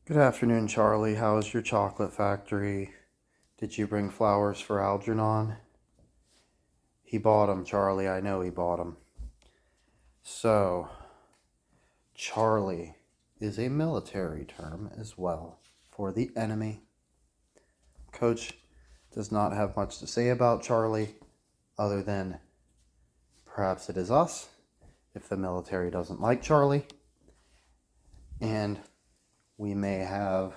Good afternoon, Charlie. How's your chocolate factory? Did you bring flowers for Algernon? He bought them, Charlie. I know he bought them. So, Charlie is a military term as well for the enemy. Coach does not have much to say about Charlie other than perhaps it is us if the military doesn't like Charlie. And we may have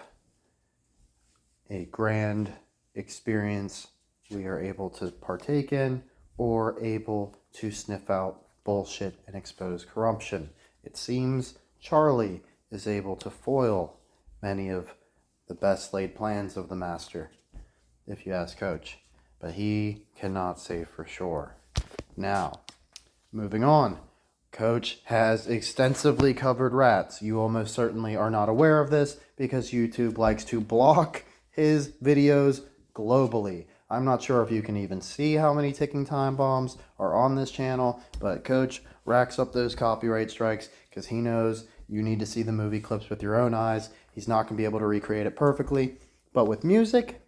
a grand experience we are able to partake in or able to sniff out bullshit and expose corruption. It seems Charlie is able to foil many of the best laid plans of the master, if you ask Coach, but he cannot say for sure. Now, moving on. Coach has extensively covered rats. You almost certainly are not aware of this because YouTube likes to block his videos globally. I'm not sure if you can even see how many ticking time bombs are on this channel, but Coach racks up those copyright strikes because he knows you need to see the movie clips with your own eyes. He's not going to be able to recreate it perfectly, but with music,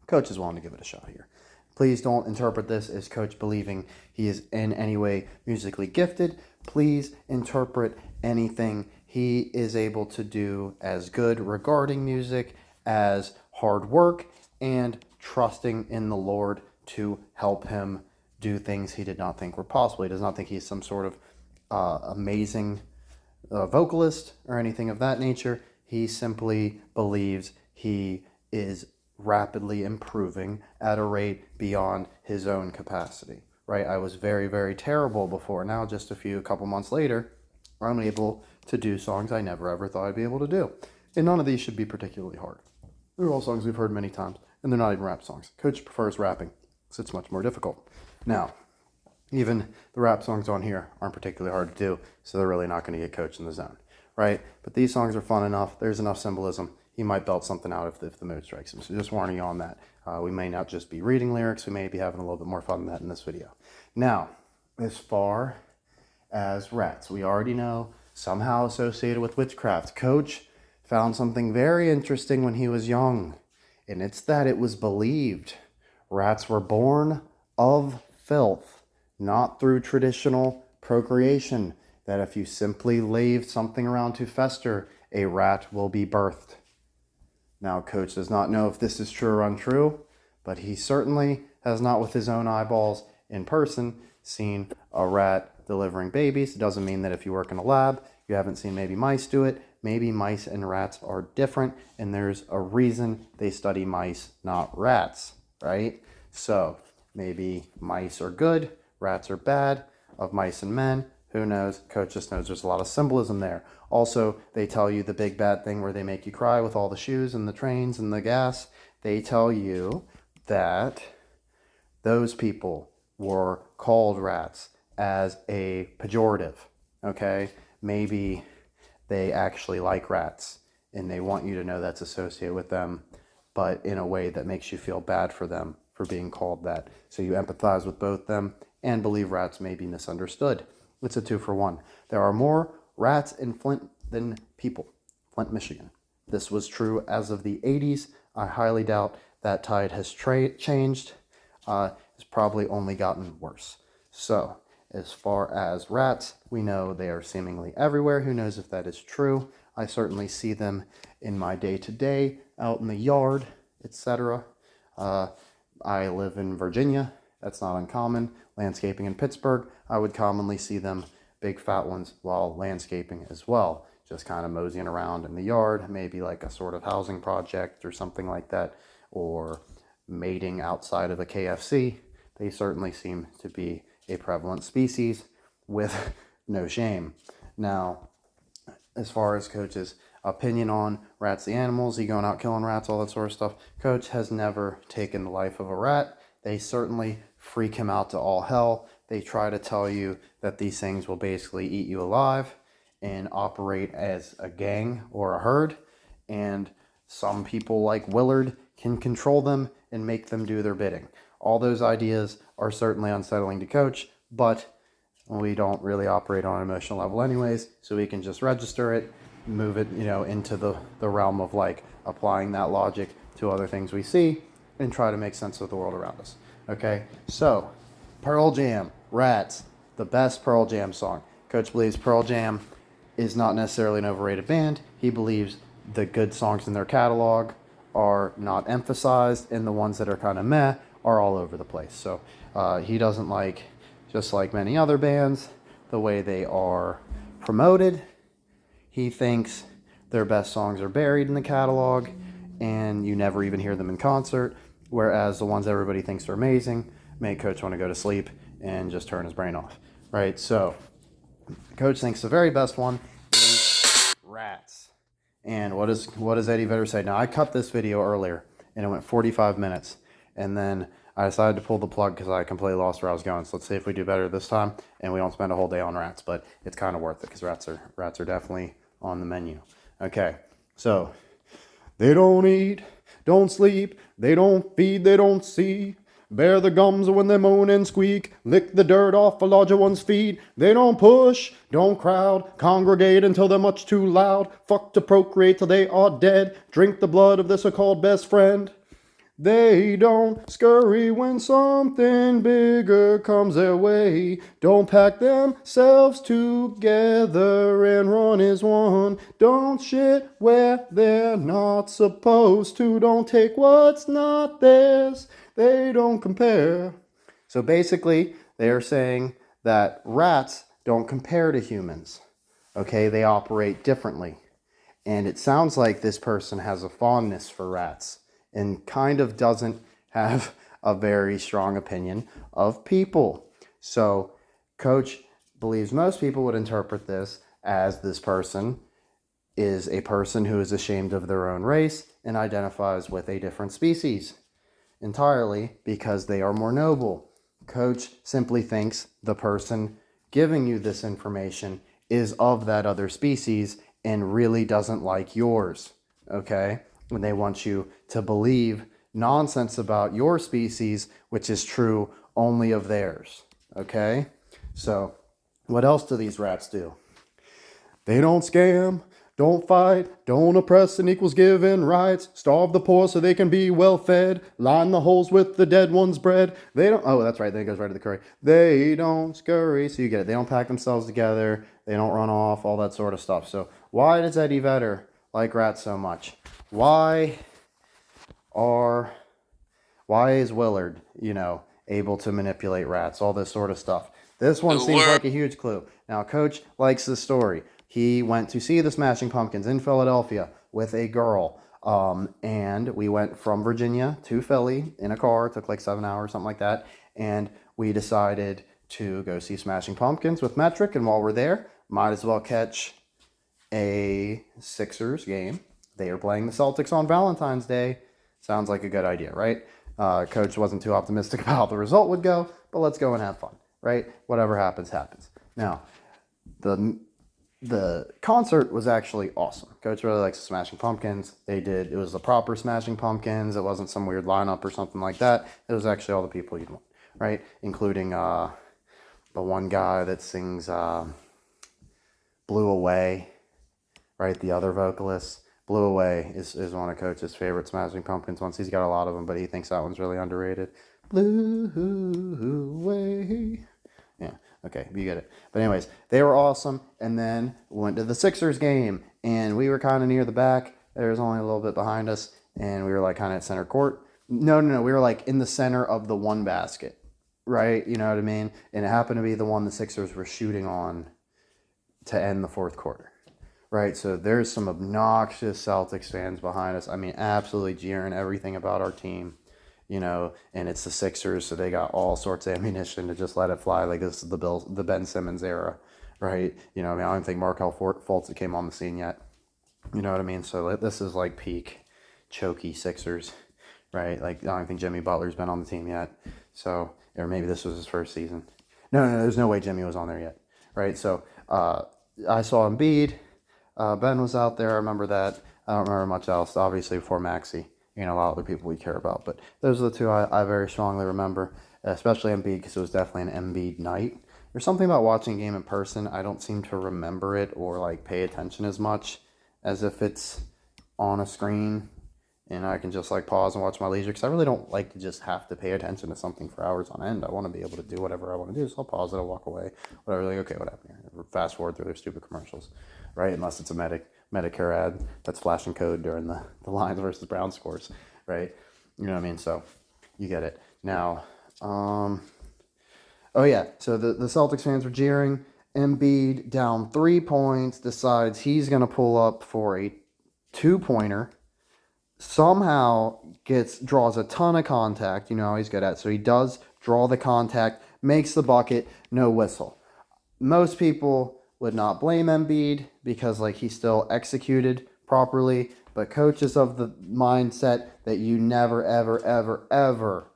Coach is willing to give it a shot here. Please don't interpret this as Coach believing he is in any way musically gifted. Please interpret anything he is able to do as good regarding music as hard work and trusting in the Lord to help him do things he did not think were possible. He does not think he's some sort of amazing vocalist or anything of that nature. He simply believes he is rapidly improving at a rate beyond his own capacity, right? I was very, very terrible before. Now, just a couple months later, I'm able to do songs I never ever thought I'd be able to do. And none of these should be particularly hard. They're all songs we've heard many times, and they're not even rap songs. Coach prefers rapping, so it's much more difficult. Now, even the rap songs on here aren't particularly hard to do, so they're really not going to get Coach in the zone, right? But these songs are fun enough. There's enough symbolism. He might belt something out if the mood strikes him. So just warning you on that. We may not just be reading lyrics. We may be having a little bit more fun than that in this video. Now, as far as rats, we already know somehow associated with witchcraft. Coach found something very interesting when he was young, and it's that it was believed rats were born of filth, not through traditional procreation, that if you simply leave something around to fester, a rat will be birthed. Now, Coach does not know if this is true or untrue, but he certainly has not with his own eyeballs in person seen a rat delivering babies. It doesn't mean that if you work in a lab, you haven't seen maybe mice do it. Maybe mice and rats are different, and there's a reason they study mice, not rats, right? So maybe mice are good, rats are bad. Of mice and men, who knows? Coach just knows there's a lot of symbolism there. Also, they tell you the big bad thing where they make you cry with all the shoes and the trains and the gas. They tell you that those people were called rats as a pejorative, okay? Maybe they actually like rats and they want you to know that's associated with them, but in a way that makes you feel bad for them for being called that. So you empathize with both them and believe rats may be misunderstood. It's a 2-for-1. There are more rats in Flint than people. Flint, Michigan. This was true as of the 80s. I highly doubt that tide has changed. It's probably only gotten worse. So, as far as rats, we know they are seemingly everywhere. Who knows if that is true? I certainly see them in my day-to-day, out in the yard, etc. I live in Virginia. That's not uncommon. Landscaping in Pittsburgh, I would commonly see them, big fat ones, while landscaping as well. Just kind of moseying around in the yard, maybe like a sort of housing project or something like that, or mating outside of a KFC. They certainly seem to be a prevalent species with no shame. Now, as far as Coach's opinion on rats the animals, he going out killing rats, all that sort of stuff, Coach has never taken the life of a rat. They certainly freak him out to all hell. They try to tell you that these things will basically eat you alive and operate as a gang or a herd. And some people like Willard can control them and make them do their bidding. All those ideas are certainly unsettling to Coach, but we don't really operate on an emotional level anyways, so we can just register it move it, into the realm of like applying that logic to other things we see and try to make sense of the world around us. Okay, so Pearl Jam, Rats, the best Pearl Jam song. Coach believes Pearl Jam is not necessarily an overrated band. He believes the good songs in their catalog are not emphasized, and the ones that are kind of meh are all over the place. So he doesn't like, just like many other bands, the way they are promoted. He thinks their best songs are buried in the catalog and you never even hear them in concert, whereas the ones everybody thinks are amazing make Coach want to go to sleep and just turn his brain off, right? So Coach thinks the very best one is Rats. And what does Eddie Vedder say? Now, I cut this video earlier and it went 45 minutes, and then I decided to pull the plug because I completely lost where I was going. So let's see if we do better this time and we don't spend a whole day on Rats, but it's kind of worth it because rats are definitely on the menu. Okay, so they don't eat, don't sleep, they don't feed, they don't see. Bear the gums when they moan and squeak. Lick the dirt off a larger one's feet. They don't push, don't crowd. Congregate until they're much too loud. Fuck to procreate till they are dead. Drink the blood of their so-called best friend. They don't scurry when something bigger comes their way. Don't pack themselves together and run as one. Don't shit where they're not supposed to. Don't take what's not theirs. They don't compare. So basically, they are saying that rats don't compare to humans. Okay, they operate differently. And it sounds like this person has a fondness for rats and kind of doesn't have a very strong opinion of people. So Coach believes most people would interpret this as this person is a person who is ashamed of their own race and identifies with a different species entirely because they are more noble. Coach simply thinks the person giving you this information is of that other species and really doesn't like yours, okay? When they want you to believe nonsense about your species, which is true only of theirs, okay? So what else do these rats do? They don't scam, don't fight, don't oppress and equals given rights, starve the poor so they can be well fed, line the holes with the dead one's bread. They don't, oh, that's right, then it goes right to the curry. They don't scurry, so you get it. They don't pack themselves together, they don't run off, all that sort of stuff. So why does Eddie Vedder like rats so much? Why is Willard, able to manipulate rats, all this sort of stuff? This one seems like a huge clue. Now, Coach likes this story. He went to see the Smashing Pumpkins in Philadelphia with a girl. And we went from Virginia to Philly in a car. It took like 7 hours, something like that. And we decided to go see Smashing Pumpkins with Metric. And while we're there, might as well catch a Sixers game. They are playing the Celtics on Valentine's Day. Sounds like a good idea, right? Coach wasn't too optimistic about how the result would go, but let's go and have fun, right? Whatever happens, happens. Now, the concert was actually awesome. Coach really likes the Smashing Pumpkins. It was the proper Smashing Pumpkins. It wasn't some weird lineup or something like that. It was actually all the people you'd want, right? Including the one guy that sings Blew Away, right? The other vocalist. Blew Away is one of Coach's favorite Smashing Pumpkins ones. He's got a lot of them, but he thinks that one's really underrated. Blew Away. Yeah, okay, you get it. But anyways, they were awesome. And then we went to the Sixers game, and we were kind of near the back. There was only a little bit behind us, and we were like kind of at center court. No, we were like in the center of the one basket, right? You know what I mean? And it happened to be the one the Sixers were shooting on to end the fourth quarter. Right, so there's some obnoxious Celtics fans behind us. I mean, absolutely jeering everything about our team, and it's the Sixers, so they got all sorts of ammunition to just let it fly. Like, this is the Ben Simmons era, right? I don't even think Markelle Fultz came on the scene yet. You know what I mean? So this is like peak choky Sixers, right? Like, I don't think Jimmy Butler's been on the team yet. So, or maybe this was his first season. No, there's no way Jimmy was on there yet, right? So I saw Embiid. Ben was out there. I remember that. I don't remember much else. Obviously, before Maxey, a lot of other people we care about. But those are the two I very strongly remember, especially Embiid, because it was definitely an Embiid night. There's something about watching a game in person. I don't seem to remember it or like pay attention as much as if it's on a screen and I can just like pause and watch my leisure, because I really don't like to just have to pay attention to something for hours on end. I want to be able to do whatever I want to do, so I'll pause it, I'll walk away, whatever. Like, okay, what happened here? Fast forward through their stupid commercials, right? Unless it's a Medicare ad that's flashing code during the Lions versus Browns scores, right? You know what I mean? So you get it. Now, oh yeah, so the Celtics fans were jeering. Embiid down 3 points, decides he's going to pull up for a 2-pointer. Somehow draws a ton of contact. You know how he's good at. So he does draw the contact, makes the bucket, no whistle. Most people would not blame Embiid because like he still executed properly, but coach is of the mindset that you never, ever, ever, ever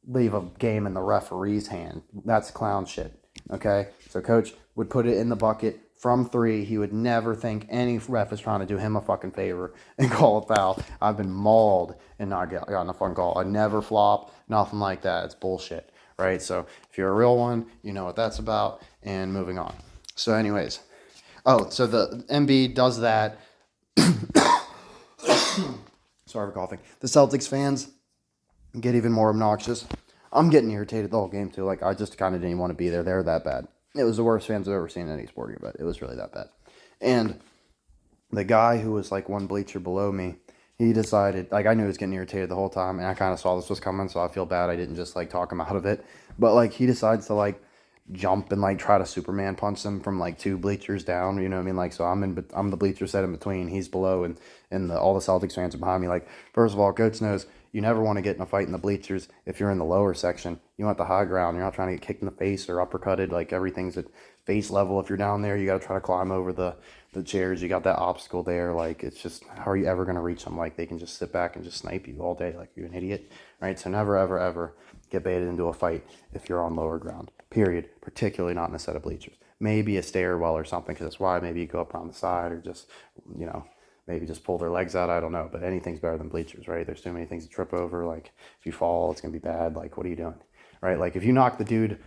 leave a game in the referee's hand. That's clown shit. Okay? So coach would put it in the bucket from 3. He would never think any ref is trying to do him a fucking favor and call a foul. I've been mauled and not gotten a fun call. I never flop, nothing like that. It's bullshit, right? So if you're a real one, you know what that's about. And moving on. So anyways, so the Embiid does that. Sorry for coughing. The Celtics fans get even more obnoxious. I'm getting irritated the whole game too. Like I just kind of didn't want to be there. They were that bad. It was the worst fans I've ever seen in any sporting event. It was really that bad. And the guy who was like one bleacher below me, he decided, like I knew he was getting irritated the whole time, and I kind of saw this was coming, so I feel bad I didn't just like talk him out of it. But like he decides to like jump and like try to Superman punch them from like 2 bleachers down, you know what I mean? Like, so I'm the bleacher set in between, he's below, and all the Celtics fans are behind me. Like, first of all, coach knows you never want to get in a fight in the bleachers if you're in the lower section. You want the high ground. You're not trying to get kicked in the face or uppercutted. Like, everything's at face level. If you're down there, you got to try to climb over the chairs. You got that obstacle there. Like, it's just, how are you ever going to reach them? Like, they can just sit back and just snipe you all day like you're an idiot, right? So never, ever, ever get baited into a fight if you're on lower ground, period. Particularly not in a set of bleachers. Maybe a stairwell or something, because that's why. Maybe you go up on the side, or just, you know, maybe just pull their legs out. I don't know. But anything's better than bleachers, right? There's too many things to trip over. Like, if you fall, it's going to be bad. Like, what are you doing, right? Like, if you knock the dude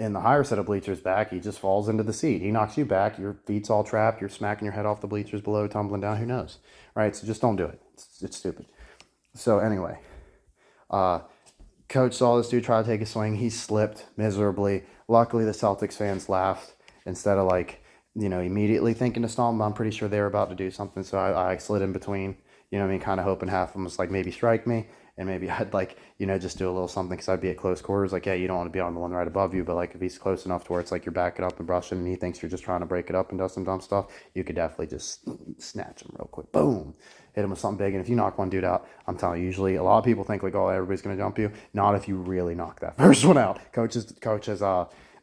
in the higher set of bleachers back, he just falls into the seat. He knocks you back. Your feet's all trapped. You're smacking your head off the bleachers below, tumbling down. Who knows, right? So just don't do it. It's stupid. So anyway, coach saw this dude try to take a swing. He slipped miserably. Luckily, the Celtics fans laughed instead of like, you know, immediately thinking to stomp him. I'm pretty sure they were about to do something, so I slid in between, you know what I mean, kind of hoping half of them was like maybe strike me, and maybe I'd like, you know, just do a little something, because I'd be at close quarters. Like, yeah, you don't want to be on the one right above you, but like if he's close enough to where it's like you're backing up and brushing and he thinks you're just trying to break it up and do some dumb stuff, you could definitely just snatch him real quick. Boom. Hit him with something big. And if you knock one dude out, I'm telling you, usually a lot of people think like, oh, everybody's going to jump you. Not if you really knock that first one out. Coach has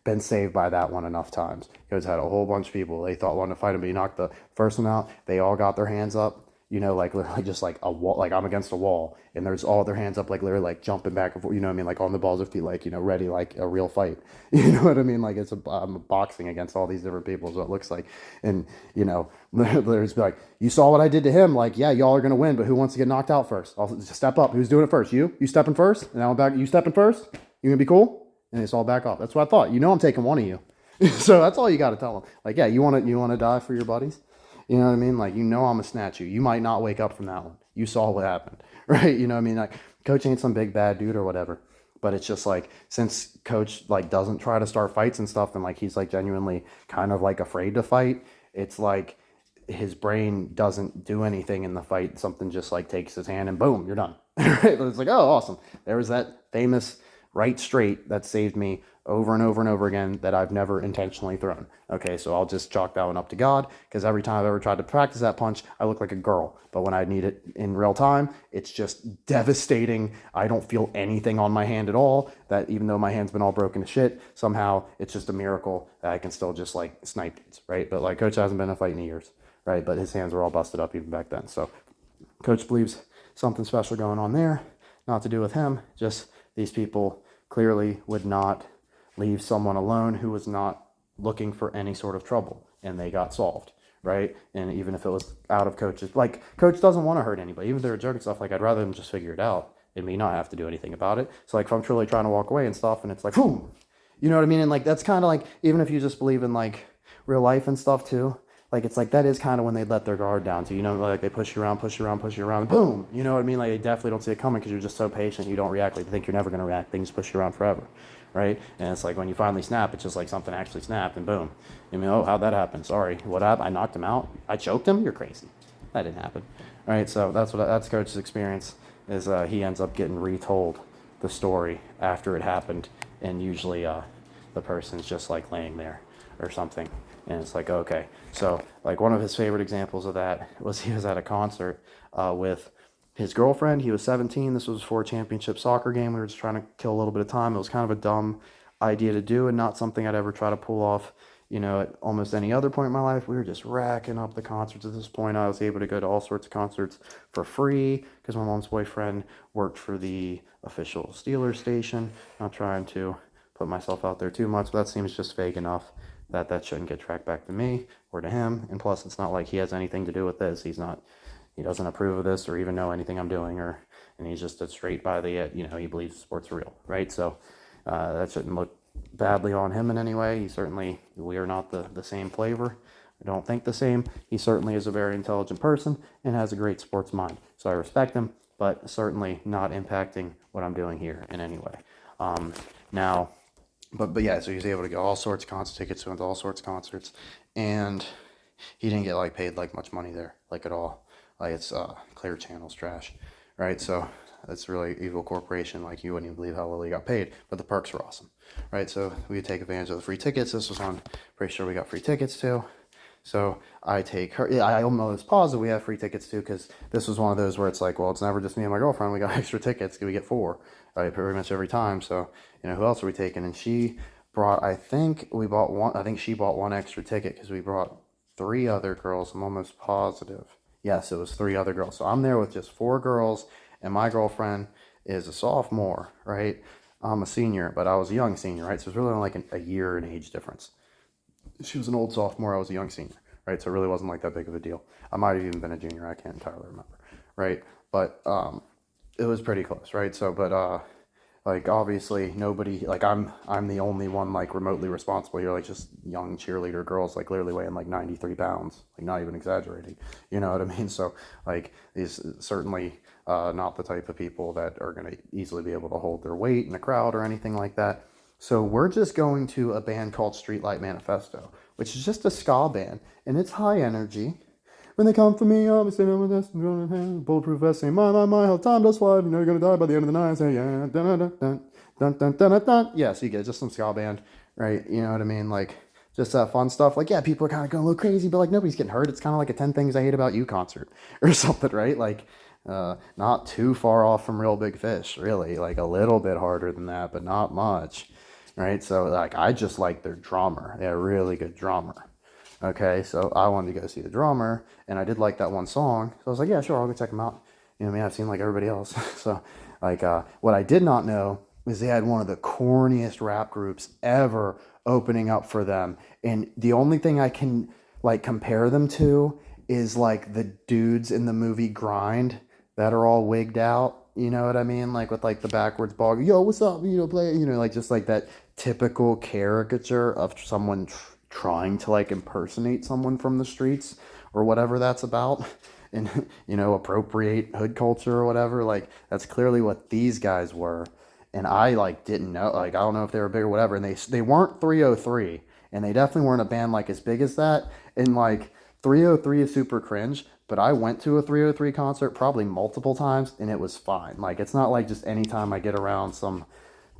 been saved by that one enough times. Coach had a whole bunch of people. They thought wanted to fight him, but he knocked the first one out. They all got their hands up. You know, like literally just like a wall, like I'm against a wall, and there's all their hands up, like literally like jumping back and forth, you know what I mean? Like on the balls of feet, like, you know, ready, like a real fight. You know what I mean? Like I'm boxing against all these different people, so it looks like. And, you know, literally just be like, you saw what I did to him. Like, yeah, y'all are going to win, but who wants to get knocked out first? I'll just step up. Who's doing it first? You stepping first? And now I'm back. You stepping first? You going to be cool? And it's all back off. That's what I thought. You know, I'm taking one of you. So that's all you got to tell them. Like, yeah, you want to die for your buddies? You know what I mean? Like, you know I'm going to snatch you. You might not wake up from that one. You saw what happened, right? You know what I mean? Like, coach ain't some big bad dude or whatever. But it's just like, since coach like doesn't try to start fights and stuff, and like he's like genuinely kind of like afraid to fight, it's like his brain doesn't do anything in the fight. Something just like takes his hand and boom, you're done. Right? But it's like, oh, awesome. There was that famous right straight that saved me over and over and over again that I've never intentionally thrown. Okay, so I'll just chalk that one up to God, because every time I've ever tried to practice that punch, I look like a girl. But when I need it in real time, it's just devastating. I don't feel anything on my hand at all. That even though my hand's been all broken to shit, somehow it's just a miracle that I can still just like snipe dudes, right? But like coach hasn't been in a fight in years, right? But his hands were all busted up even back then. So coach believes something special going on there. Not to do with him, just these people clearly would not leave someone alone who was not looking for any sort of trouble, and they got solved, right? And even if it was out of coach's, like, coach doesn't want to hurt anybody, even if they're a jerk and stuff, like, I'd rather them just figure it out and me not have to do anything about it. So, like, if I'm truly trying to walk away and stuff, and it's like, boom, you know what I mean? And, like, that's kind of like, even if you just believe in, like, real life and stuff, too, like it's like that is kind of when they let their guard down too. You know, like they push you around, push you around, push you around, boom. You know what I mean? Like they definitely don't see it coming because you're just so patient. You don't react. Like they think you're never gonna react. Things push you around forever, right? And it's like when you finally snap, it's just like something actually snapped and boom. You mean, oh, how'd that happen? Sorry, what happened? I knocked him out. I choked him. You're crazy. That didn't happen. All right, so that's Coach's experience. Is he ends up getting retold the story after it happened, and usually the person's just like laying there or something, and it's like okay. So like one of his favorite examples of that was he was at a concert with his girlfriend. He was 17. This was for a championship soccer game. We were just trying to kill a little bit of time. It was kind of a dumb idea to do and not something I'd ever try to pull off, you know, at almost any other point in my life. We were just racking up the concerts at this point. I was able to go to all sorts of concerts for free because my mom's boyfriend worked for the official Steelers station. Not trying to put myself out there too much, but that seems just vague enough that that shouldn't get tracked back to me or to him. And plus, it's not like he has anything to do with this. He doesn't approve of this or even know anything I'm doing, and he's just a straight by the, you know, he believes sports real, right? So that shouldn't look badly on him in any way. We are not the same flavor. I don't think the same. He certainly is a very intelligent person and has a great sports mind. So I respect him, but certainly not impacting what I'm doing here in any way. Now, but yeah, so he was able to get all sorts of concert tickets, went to all sorts of concerts, and he didn't get like paid like much money there, like at all. Like it's Clear Channel's trash, right? So it's really evil corporation. Like you wouldn't even believe how little he got paid, but the perks were awesome, right? So we take advantage of the free tickets. This was on, pretty sure we got free tickets too. So I take her. Yeah, I almost positive we have free tickets too, because this was one of those where it's like, well, it's never just me and my girlfriend. We got extra tickets. We get four, right? Pretty much every time. So you know, who else are we taking? And she brought. I think we bought one. I think she bought one extra ticket because we brought three other girls. I'm almost positive. Yes, it was three other girls. So I'm there with just four girls, and my girlfriend is a sophomore, right? I'm a senior, but I was a young senior, right? So it's really only like a year in age difference. She was an old sophomore, I was a young senior, right? So it really wasn't like that big of a deal. I might have even been a junior, I can't entirely remember, right? But it was pretty close, right? So, but like obviously nobody, like I'm the only one like remotely responsible here, like just young cheerleader girls like literally weighing like 93 pounds, like not even exaggerating, you know what I mean? So like these certainly not the type of people that are going to easily be able to hold their weight in a crowd or anything like that. So we're just going to a band called Streetlight Manifesto, which is just a ska band, and it's high energy. When they come for me, I'll be sitting with this, bulletproof vest, saying, my, how time does fly, you know you're gonna die by the end of the night, saying, yeah, dun dun dun dun dun dun dun dun. Yeah, so you get just some ska band, right? You know what I mean? Like, just that fun stuff. Like, yeah, people are kind of going a little crazy, but like, nobody's getting hurt. It's kind of like a 10 Things I Hate About You concert or something, right? Like, not too far off from Real Big Fish, really. Like, a little bit harder than that, but not much, right? So, like, I just like their drummer. They're a really good drummer. Okay, so I wanted to go see the drummer, and I did like that one song. So I was like, yeah, sure, I'll go check them out. You know what I mean? I've seen like everybody else. So, like, what I did not know is they had one of the corniest rap groups ever opening up for them. And the only thing I can like compare them to is like the dudes in the movie Grind that are all wigged out. You know what I mean? Like with like the backwards ball, yo, what's up? You know, play, you know, like just like that typical caricature of someone trying to like impersonate someone from the streets or whatever that's about and you know appropriate hood culture or whatever. Like that's clearly what these guys were, and I like didn't know, like I don't know if they were big or whatever, and they weren't 303, and they definitely weren't a band like as big as that. And like 303 is super cringe, but I went to a 303 concert probably multiple times and it was fine. Like it's not like just anytime I get around some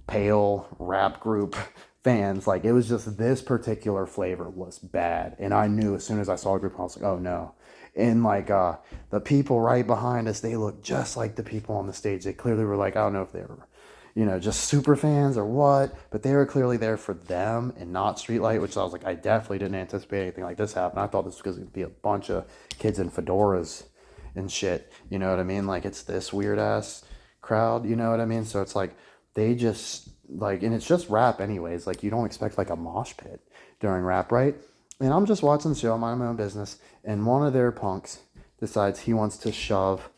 pale rap group fans, like it was just this particular flavor was bad, and I knew as soon as I saw a group I was like, oh no. And like the people right behind us, they looked just like the people on the stage. They clearly were like, I don't know if they were, you know, just super fans or what, but they were clearly there for them and not Streetlight, which I was like, I definitely didn't anticipate anything like this happen. I thought this was going to be a bunch of kids in fedoras and shit, you know what I mean? Like it's this weird ass crowd, you know what I mean? So it's like they just like, and it's just rap anyways. Like you don't expect like a mosh pit during rap, right? And I'm just watching the show, I'm minding my own business, and one of their punks decides he wants to shove.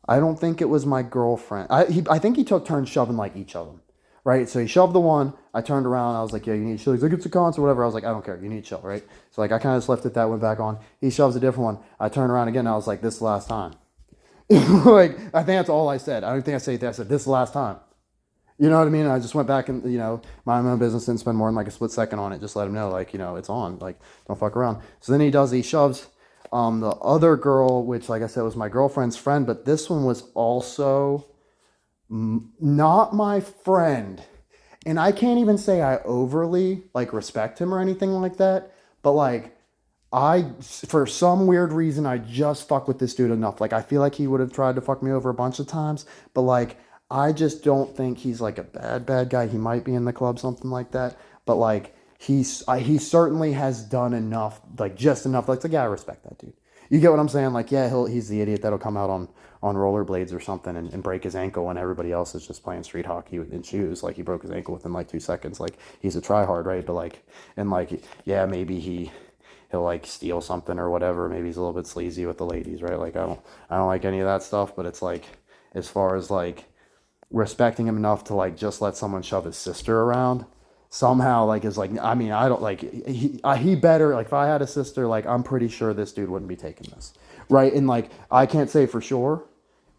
I don't think it was my girlfriend. I think he took turns shoving like each of them. right? So he shoved the one. I turned around. I was like, yeah, you need to chill. He's like, it's a concert, whatever. I was like, I don't care. You need to chill, right? So like I kind of just left it that, went back on. He shoves a different one. I turned around again. I was like, this is the last time. Like, I think that's all I said. I don't think I said that. I said, this is the last time. You know what I mean? I just went back and, mind my own business, didn't spend more than like a split second on it. Just let him know, like, it's on. Like, don't fuck around. So then he shoves the other girl, which, like I said, was my girlfriend's friend, but this one was also not my friend. And I can't even say I overly, like, respect him or anything like that. But, like, for some weird reason, I just fuck with this dude enough. Like, I feel like he would have tried to fuck me over a bunch of times, but like, I just don't think he's like a bad guy. He might be in the club, something like that. But like, he certainly has done enough, like just enough. Like, yeah, I respect that dude. You get what I'm saying? Like, yeah, he's the idiot that'll come out on rollerblades or something and break his ankle when everybody else is just playing street hockey in shoes. Like, he broke his ankle within like 2 seconds. Like, he's a tryhard, right? But like, and like, yeah, maybe he'll like steal something or whatever. Maybe he's a little bit sleazy with the ladies, right? Like, I don't like any of that stuff. But it's like, as far as like respecting him enough to like just let someone shove his sister around somehow, like, is like, I mean, I don't like, he better, like, if I had a sister, like, I'm pretty sure this dude wouldn't be taking this, right? And like, I can't say for sure,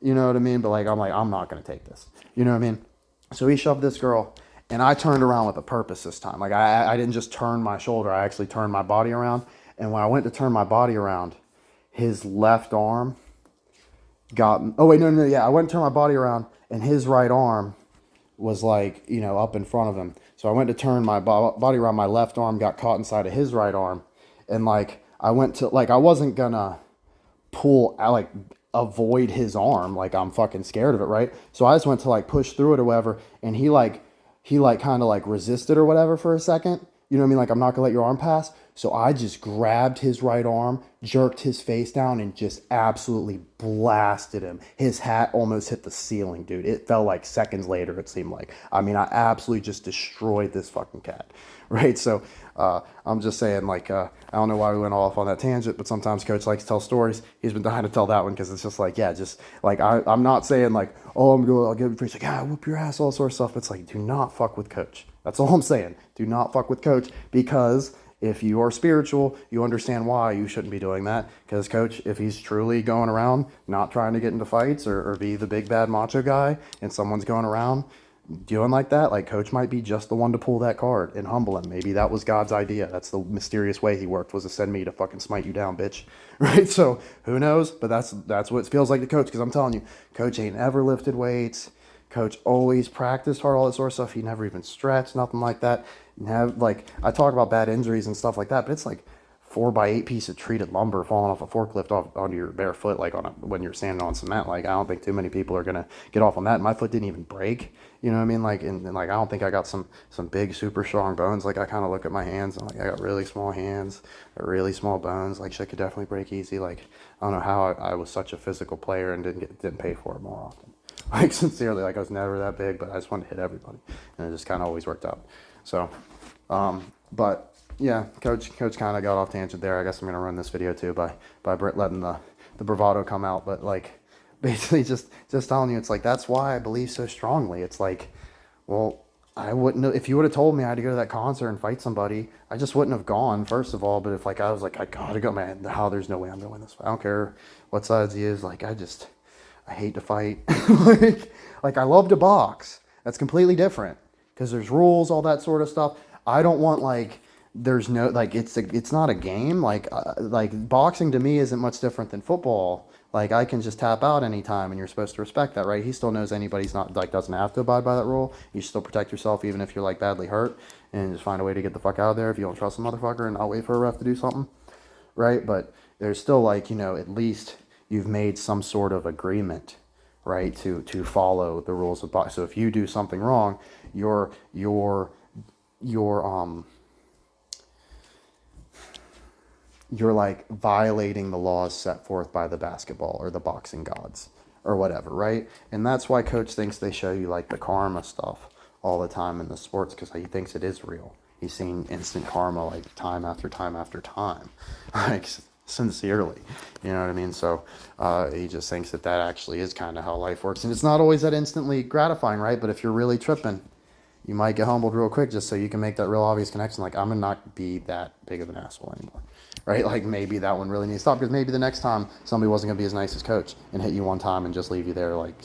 you know what I mean? But like, I'm like, I'm not gonna take this, you know what I mean? So he shoved this girl, and I turned around with a purpose this time. Like, I didn't just turn my shoulder, I actually turned my body around. And when I went to turn my body around, his left arm got, oh wait, no, yeah, I went to turn my body around, and his right arm was like, up in front of him. So I went to turn my body around, my left arm got caught inside of his right arm. And like, I went to, like, I wasn't gonna pull, I like, avoid his arm. Like, I'm fucking scared of it, right? So I just went to like push through it or whatever. And he kind of like resisted or whatever for a second. You know what I mean? Like, I'm not gonna let your arm pass. So I just grabbed his right arm, jerked his face down, and just absolutely blasted him. His hat almost hit the ceiling, dude. It fell like seconds later, it seemed like. I mean, I absolutely just destroyed this fucking cat, right? So I'm just saying, like, I don't know why we went off on that tangent, but sometimes Coach likes to tell stories. He's been dying to tell that one because it's just like, yeah, just like, I'm not saying like, oh, I'll give you free. It's like, yeah, whoop your ass, all sort of stuff. It's like, do not fuck with Coach. That's all I'm saying. Do not fuck with Coach, because if you are spiritual, you understand why you shouldn't be doing that. Because Coach, if he's truly going around not trying to get into fights or be the big bad macho guy, and someone's going around doing like that, like, Coach might be just the one to pull that card and humble him. Maybe that was God's idea. That's the mysterious way he worked, was to send me to fucking smite you down, bitch. Right? So who knows? But that's what it feels like to Coach. Because I'm telling you, Coach ain't ever lifted weights. Coach always practiced hard, all that sort of stuff. He never even stretched, nothing like that. Like, I talk about bad injuries and stuff like that, but it's like 4x8 piece of treated lumber falling off a forklift onto your bare foot, like when you're standing on cement. Like, I don't think too many people are gonna get off on that. And my foot didn't even break. You know what I mean? Like, and like, I don't think I got some big super strong bones. Like, I kind of look at my hands and like, I got really small hands, really small bones. Like, shit could definitely break easy. Like, I don't know how I was such a physical player and didn't pay for it more often. Like, sincerely, like, I was never that big, but I just wanted to hit everybody, and it just kind of always worked out. So, but yeah, coach kind of got off tangent there. I guess I'm gonna run this video too by Britt letting the bravado come out, but like, basically just telling you, it's like, that's why I believe so strongly. It's like, well, I wouldn't have, if you would have told me I had to go to that concert and fight somebody, I just wouldn't have gone, first of all. But if like, I was like, I gotta go, man, there's no way I'm gonna win this fight. I don't care what sides he is. Like, I hate to fight. like I love to box. That's completely different, because there's rules, all that sort of stuff. I don't want, like, there's no, like, it's not a game. Like boxing to me isn't much different than football. Like, I can just tap out anytime, and you're supposed to respect that, right? He still knows anybody's not, like, doesn't have to abide by that rule. You still protect yourself even if you're like badly hurt, and just find a way to get the fuck out of there if you don't trust the motherfucker, and not wait for a ref to do something, right? But there's still, like, at least you've made some sort of agreement, right, to follow the rules of boxing. So if you do something wrong, you're like violating the laws set forth by the basketball or the boxing gods or whatever, right? And that's why Coach thinks they show you like the karma stuff all the time in the sports, because he thinks it is real. He's seen instant karma like time after time after time. Like, sincerely, you know what I mean? So he just thinks that actually is kind of how life works, and it's not always that instantly gratifying, right? But if you're really tripping, you might get humbled real quick just so you can make that real obvious connection. Like, I'm gonna not be that big of an asshole anymore, right? Like, maybe that one really needs to stop, because maybe the next time somebody wasn't gonna be as nice as coach and hit you one time and just leave you there, like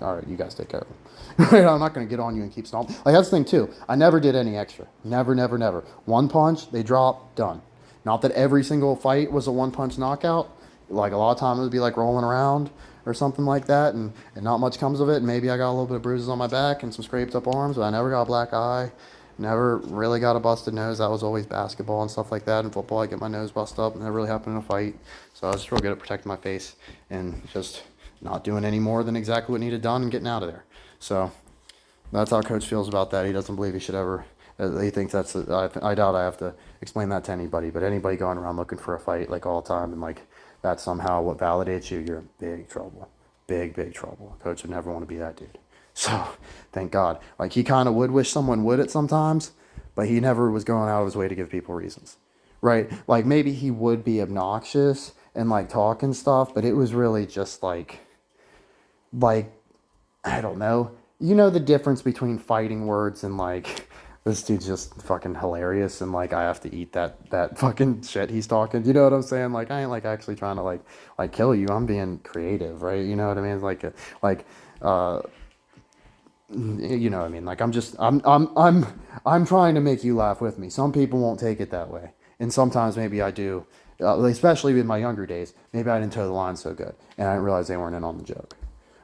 all right, you guys take care of them. Right? I'm not gonna get on you and keep stomping. Like, that's the thing too. I never did any extra. Never, never, never. One punch, they drop, done. Not that every single fight was a one punch knockout. Like, a lot of times it would be like rolling around or something like that, and not much comes of it. And maybe I got a little bit of bruises on my back and some scraped up arms, but I never got a black eye. Never really got a busted nose. That was always basketball and stuff like that. In football, I get my nose busted up, and that really happened in a fight. So I was just real good at protecting my face and just not doing any more than exactly what needed done and getting out of there. So that's how coach feels about that. He doesn't believe he should ever. He thinks that's. I doubt I have to explain that to anybody. But anybody going around looking for a fight like all the time, and like that's somehow what validates you, you're in big trouble. Big, big trouble. Coach would never want to be that dude. So thank God. Like, he kind of would wish someone would it sometimes, but he never was going out of his way to give people reasons. Right? Like, maybe he would be obnoxious and like talking stuff, but it was really just like I don't know. You know the difference between fighting words and like this dude's just fucking hilarious, and like I have to eat that fucking shit he's talking. You know what I'm saying? Like, I ain't like actually trying to like kill you. I'm being creative, right? You know what I mean? It's like uh you know what I mean? Like, I'm trying to make you laugh with me. Some people won't take it that way, and sometimes maybe I do. Especially in my younger days, maybe I didn't toe the line so good, and I didn't realize they weren't in on the joke.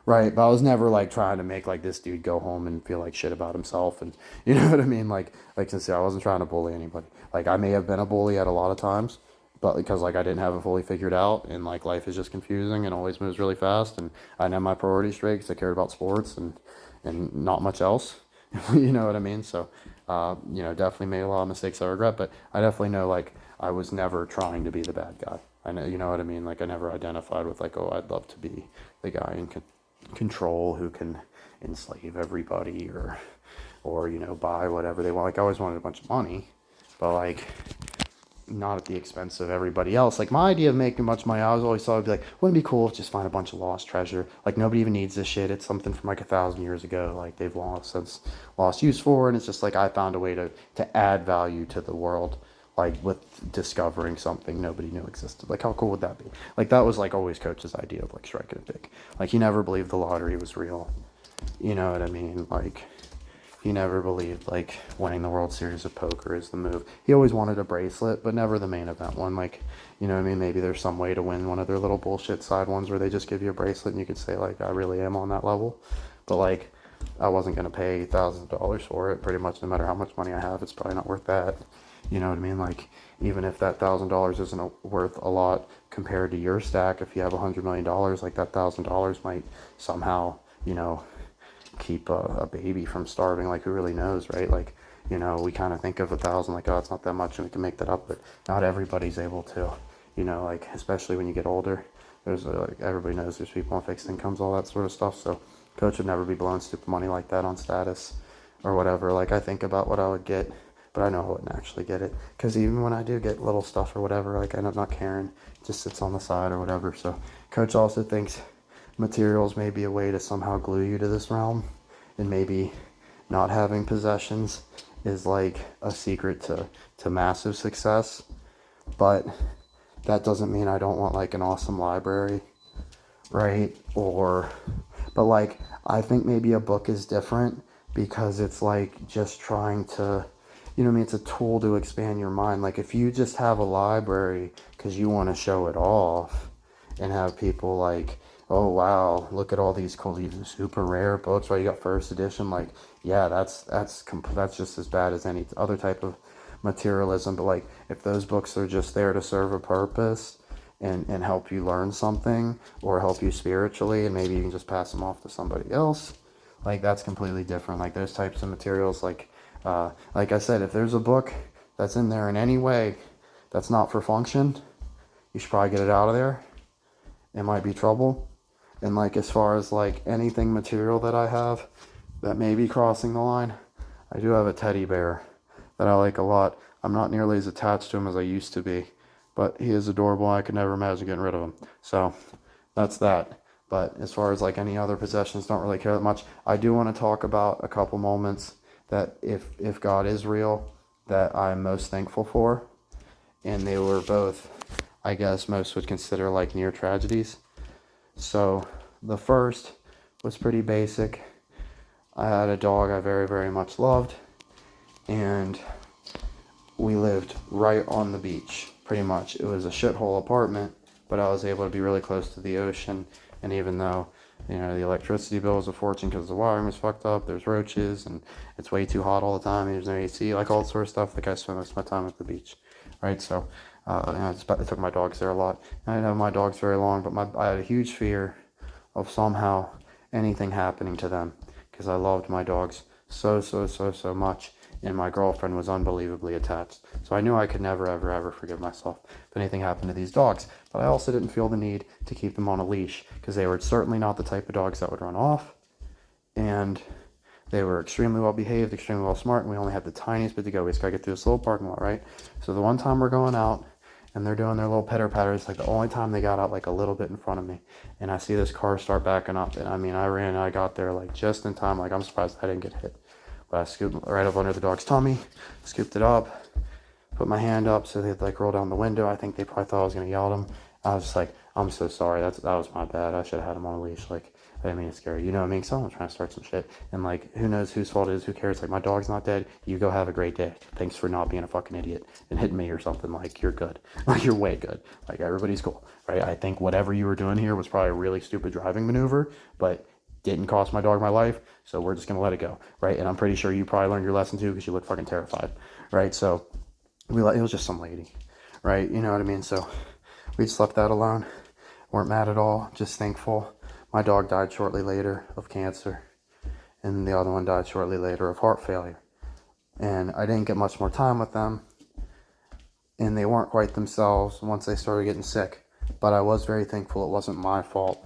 Right, but I was never like trying to make like this dude go home and feel like shit about himself, and you know what I mean. Like sincere, I wasn't trying to bully anybody. Like, I may have been a bully at a lot of times, but because like I didn't have it fully figured out, and like life is just confusing and always moves really fast, and I didn't have my priorities straight because I cared about sports and not much else. You know what I mean? So, definitely made a lot of mistakes I regret, but I definitely know like I was never trying to be the bad guy. I know, you know what I mean? Like, I never identified with like, oh, I'd love to be the guy in control who can enslave everybody or buy whatever they want. Like, I always wanted a bunch of money, but like not at the expense of everybody else. Like, my idea of making a bunch of money, I was always thought it'd be like, wouldn't it be cool if just find a bunch of lost treasure? Like, nobody even needs this shit. It's something from like 1,000 years ago. Like, they've since lost use for, and it's just like I found a way to add value to the world. Like, with discovering something nobody knew existed. Like, how cool would that be? Like, that was like always coach's idea of like striking it big. Like, he never believed the lottery was real. You know what I mean? Like, he never believed like winning the World Series of Poker is the move. He always wanted a bracelet, but never the main event one. Like, you know what I mean? Maybe there's some way to win one of their little bullshit side ones where they just give you a bracelet and you could say like, I really am on that level. But like, I wasn't gonna pay thousands of dollars for it. Pretty much, no matter how much money I have, it's probably not worth that. You know what I mean? Like, even if that $1,000 isn't worth a lot compared to your stack, if you have $100 million, like that $1,000 might somehow, keep a baby from starving. Like, who really knows, right? Like, we kind of think of 1,000 like, oh, it's not that much and we can make that up, but not everybody's able to. Like, especially when you get older, there's like, everybody knows there's people on fixed incomes, all that sort of stuff. So coach would never be blowing stupid money like that on status or whatever. Like, I think about what I would get, but I know I wouldn't actually get it, because even when I do get little stuff or whatever, like, I end up not caring. It just sits on the side or whatever. So coach also thinks materials may be a way to somehow glue you to this realm, and maybe not having possessions is like a secret to massive success. But that doesn't mean I don't want like an awesome library, right? But like, I think maybe a book is different, because it's like just trying to, it's a tool to expand your mind. Like, if you just have a library because you want to show it off and have people like, oh wow, look at all these cool, these super rare books, right? You got first edition. Like, yeah, that's just as bad as any other type of materialism. But like, if those books are just there to serve a purpose and help you learn something or help you spiritually, and maybe you can just pass them off to somebody else, like, that's completely different. Like, those types of materials, like I said, if there's a book that's in there in any way that's not for function, you should probably get it out of there. It might be trouble. And like, as far as like anything material that I have that may be crossing the line, I do have a teddy bear that I like a lot. I'm not nearly as attached to him as I used to be, but he is adorable. I could never imagine getting rid of him. So that's that. But as far as like any other possessions, don't really care that much. I do want to talk about a couple moments that if God is real, that I'm most thankful for. And they were both, I guess most would consider like near tragedies. So the first was pretty basic. I had a dog I very, very much loved, and we lived right on the beach, pretty much. It was a shithole apartment, but I was able to be really close to the ocean. And even though, the electricity bill was a fortune because the wiring was fucked up, there's roaches, and it's way too hot all the time, and there's no AC, like all sort of stuff. Like I spent most of my time at the beach, right? So, I took my dogs there a lot. I didn't have my dogs very long, but I had a huge fear of somehow anything happening to them because I loved my dogs so, so, so, so much. And my girlfriend was unbelievably attached. So I knew I could never, ever, ever forgive myself if anything happened to these dogs. But I also didn't feel the need to keep them on a leash because they were certainly not the type of dogs that would run off. And they were extremely well behaved, extremely well smart, and we only had the tiniest bit to go. We just gotta get through this little parking lot, right? So the one time we're going out and they're doing their little pitter patters, like the only time they got out like a little bit in front of me. And I see this car start backing up. And I got there like just in time. Like I'm surprised I didn't get hit. But I scooped right up under the dog's tummy, scooped it up, put my hand up so they'd like roll down the window. I think they probably thought I was gonna yell at them. I was just like, I'm so sorry. That was my bad. I should have had him on a leash. Like, I didn't mean to scare you. You know what I mean? Someone's trying to start some shit. And like, who knows whose fault it is? Who cares? Like, my dog's not dead. You go have a great day. Thanks for not being a fucking idiot and hitting me or something. Like, you're good. Like, you're way good. Like, everybody's cool, right? I think whatever you were doing here was probably a really stupid driving maneuver, but didn't cost my dog my life, so we're just gonna let it go, right? And I'm pretty sure you probably learned your lesson too because you look fucking terrified, right? So it was just some lady, right? You know what I mean? So we just left that alone. Weren't mad at all, just thankful. My dog died shortly later of cancer, and the other one died shortly later of heart failure. And I didn't get much more time with them, and they weren't quite themselves once they started getting sick. But I was very thankful it wasn't my fault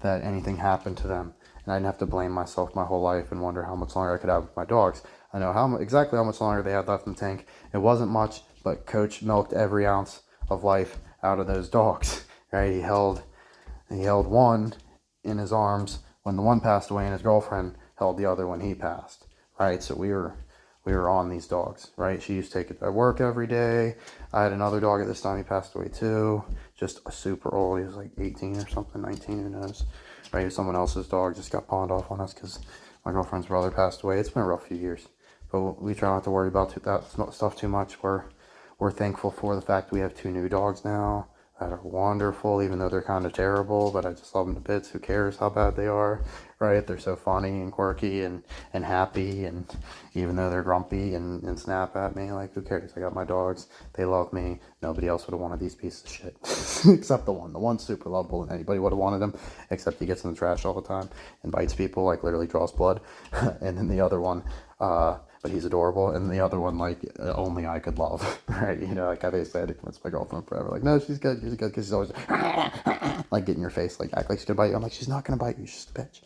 that anything happened to them, and I didn't have to blame myself my whole life and wonder how much longer I could have with my dogs. I know exactly how much longer they had left in the tank. It wasn't much, but Coach milked every ounce of life out of those dogs. Right? He held one in his arms when the one passed away, and his girlfriend held the other when he passed. Right? So we were on these dogs, right? She used to take it to work every day. I had another dog at this time. He passed away too. Just a super old. He was like 18 or something, 19, who knows, right? Someone else's dog just got pawned off on us because my girlfriend's brother passed away. It's been a rough few years, but we try not to worry about that stuff too much. We're thankful for the fact that we have 2 new dogs now that are wonderful, even though they're kind of terrible, but I just love them to bits. Who cares how bad they are, right? They're so funny and quirky and happy, and even though they're grumpy and snap at me, like, who cares? I got my dogs. They love me. Nobody else would have wanted these pieces of shit, except the one. The one's super lovable, and anybody would have wanted him, except he gets in the trash all the time and bites people, like literally draws blood. And then the other one, but he's adorable, and the other one, like, only I could love, right? Like, I basically had to convince my girlfriend forever, like, no, she's good, because she's always, like, get in your face, like, act like she's gonna bite you. I'm like, she's not gonna bite you, she's just a bitch,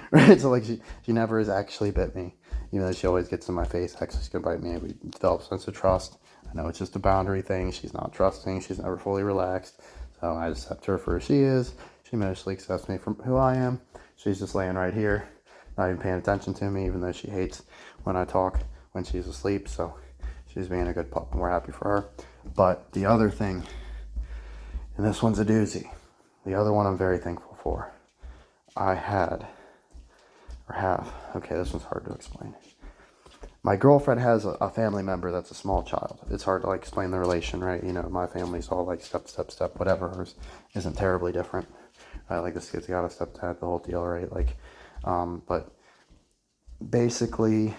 right? So, like, she never has actually bit me, even though she always gets in my face, actually she's gonna bite me. We develop a sense of trust. I know it's just a boundary thing. She's not trusting, she's never fully relaxed, so I accept her for who she is. She mostly accepts me for who I am. She's just laying right here, not even paying attention to me, even though she hates when I talk when she's asleep. So she's being a good pup, and we're happy for her. But the other thing, and this one's a doozy, the other one I'm very thankful for. I had, or have, okay, this one's hard to explain. My girlfriend has a family member that's a small child. It's hard to like explain the relation, right? My family's all like step, whatever. Hers isn't terribly different. Like this kid's got a stepdad, the whole deal, right? Like, but basically,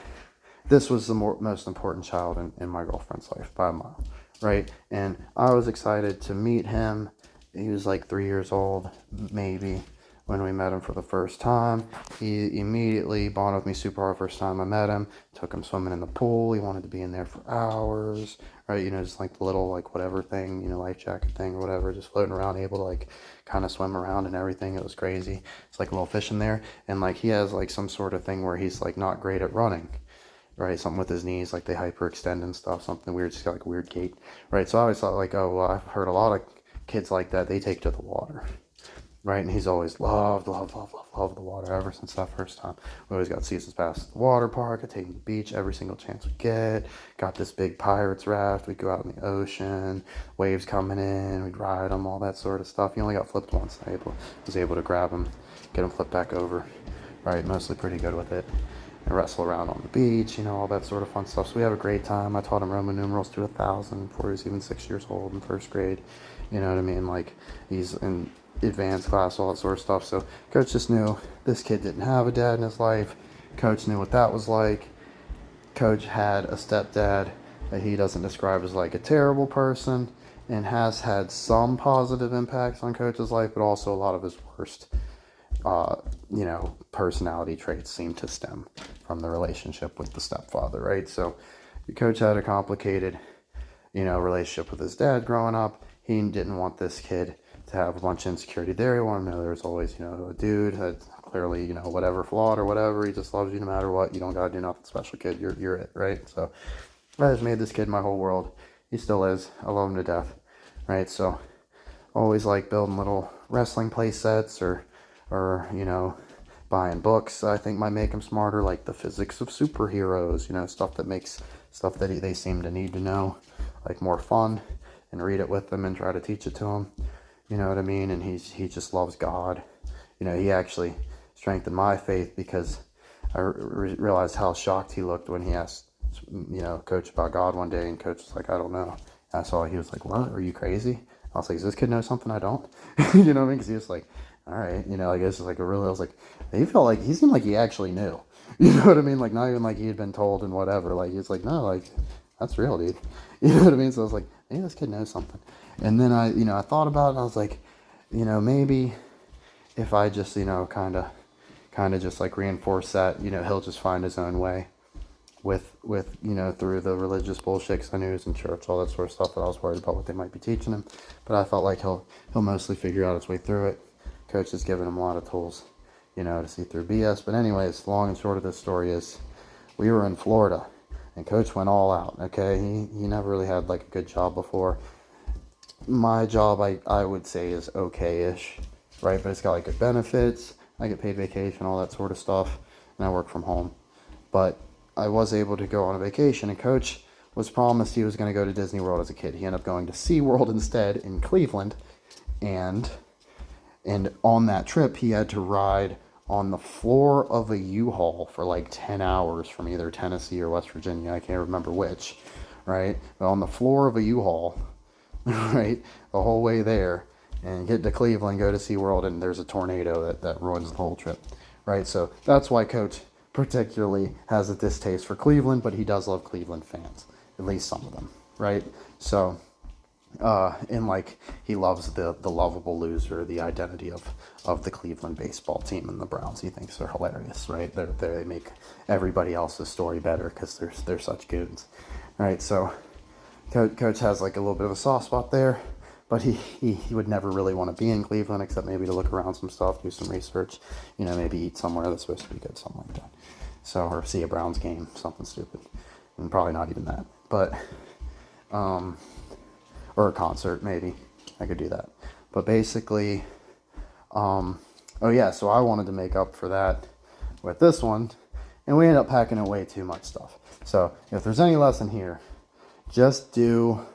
this was the most important child in my girlfriend's life by a mile, right? And I was excited to meet him. He was like 3 years old, maybe, when we met him for the first time. He immediately bonded with me super hard first time I met him. Took him swimming in the pool. He wanted to be in there for hours, right? Just like the little like whatever thing, life jacket thing or whatever, just floating around, able to like kind of swim around and everything. It was crazy. It's like a little fish in there. And like he has like some sort of thing where he's like not great at running, right? Something with his knees, like they hyperextend and stuff, something weird, just got like a weird gait, right? So I always thought like, oh, well, I've heard a lot of kids like that, they take to the water. right? And he's always loved the water ever since that first time. We always got seasons pass at the water park. I take him to the beach every single chance we get. Got this big pirates raft. We'd go out in the ocean, waves coming in, we'd ride them, all that sort of stuff. He only got flipped once. I was able to grab him, get him flipped back over, right? Mostly pretty good with it. And wrestle around on the beach, all that sort of fun stuff. So we have a great time. I taught him Roman numerals to 1,000 before he was even 6 years old in first grade. You know what I mean? Like, he's in advanced class, all that sort of stuff. So coach just knew this kid didn't have a dad in his life. Coach knew what that was like. Coach had a stepdad that he doesn't describe as like a terrible person, and has had some positive impacts on Coach's life, but also a lot of his worst personality traits seem to stem from the relationship with the stepfather, right? So Coach had a complicated, relationship with his dad growing up. He didn't want this kid to have a bunch of insecurity there. He wanted to know there was always, a dude that clearly, whatever flawed or whatever, he just loves you no matter what. You don't gotta do nothing special, kid. You're it, right? So I just made this kid my whole world. He still is. I love him to death, right? So always like building little wrestling play sets or buying books I think might make him smarter, like the physics of superheroes, stuff that they seem to need to know, like more fun, and read it with them and try to teach it to him. You know what I mean? And he just loves God. He actually strengthened my faith because I realized how shocked he looked when he asked, Coach about God one day, and Coach was like, I don't know. I saw he was like, what? Are you crazy? I was like, does this kid know something I don't? You know what I mean? Because he was like, all right, I guess it's like I was like, he seemed like he actually knew. You know what I mean? Like, not even like he had been told and whatever. Like, he's like, no, like, that's real, dude. You know what I mean? So I was like, maybe this kid knows something. And then I thought about it, and I was like, maybe if I just, kind of just like reinforce that, he'll just find his own way with through the religious bullshit. 'Cause I knew he was in church, all that sort of stuff, that I was worried about what they might be teaching him. But I felt like he'll mostly figure out his way through it. Coach has given him a lot of tools, to see through BS. But anyways, long and short of this story is, we were in Florida, and Coach went all out. Okay, he never really had like a good job before. My job, I would say, is okay-ish, right? But it's got like good benefits. I get paid vacation, all that sort of stuff, and I work from home. But I was able to go on a vacation, and Coach was promised he was going to go to Disney World as a kid. He ended up going to SeaWorld instead in Cleveland, and on that trip, he had to ride on the floor of a U-Haul for like 10 hours from either Tennessee or West Virginia. I can't remember which, right? But on the floor of a U-Haul, right, the whole way there, and get to Cleveland, go to SeaWorld, and there's a tornado that ruins the whole trip, right? So that's why Coach particularly has a distaste for Cleveland, but he does love Cleveland fans, at least some of them, right? So and like, he loves the lovable loser, the identity of the Cleveland baseball team and the Browns. He thinks they're hilarious, right? They make everybody else's story better because they're such goons, right? So Coach has like a little bit of a soft spot there, but he would never really want to be in Cleveland except maybe to look around some stuff, do some research, maybe eat somewhere that's supposed to be good, something like that. So, or see a Browns game, something stupid, and probably not even that, but or a concert, maybe I could do that. But basically, so I wanted to make up for that with this one, and we ended up packing in way too much stuff. So if there's any lesson here, just do,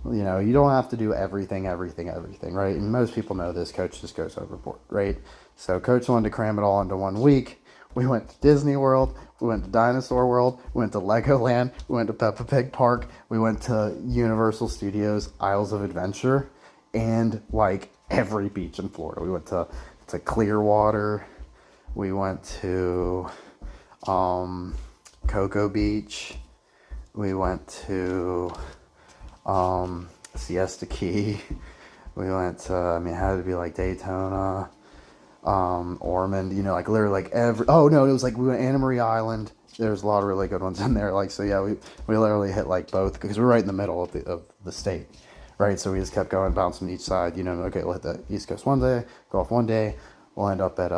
you don't have to do everything, right? And most people know this. Coach just goes overboard, right? So Coach wanted to cram it all into 1 week. We went to Disney World, we went to Dinosaur World, we went to Legoland, we went to Peppa Pig Park, we went to Universal Studios Isles of Adventure, and like every beach in Florida. We went to Clearwater, we went to Cocoa Beach, we went to Siesta Key, we went to, it had to be like Daytona, Ormond, like literally like it was like we went to Anna Maria Island. There's a lot of really good ones in there. Like, so yeah, we literally hit like both, because we're right in the middle of the state, right? So we just kept going, bouncing each side, okay, we'll hit the East Coast one day, go off one day, we'll end up at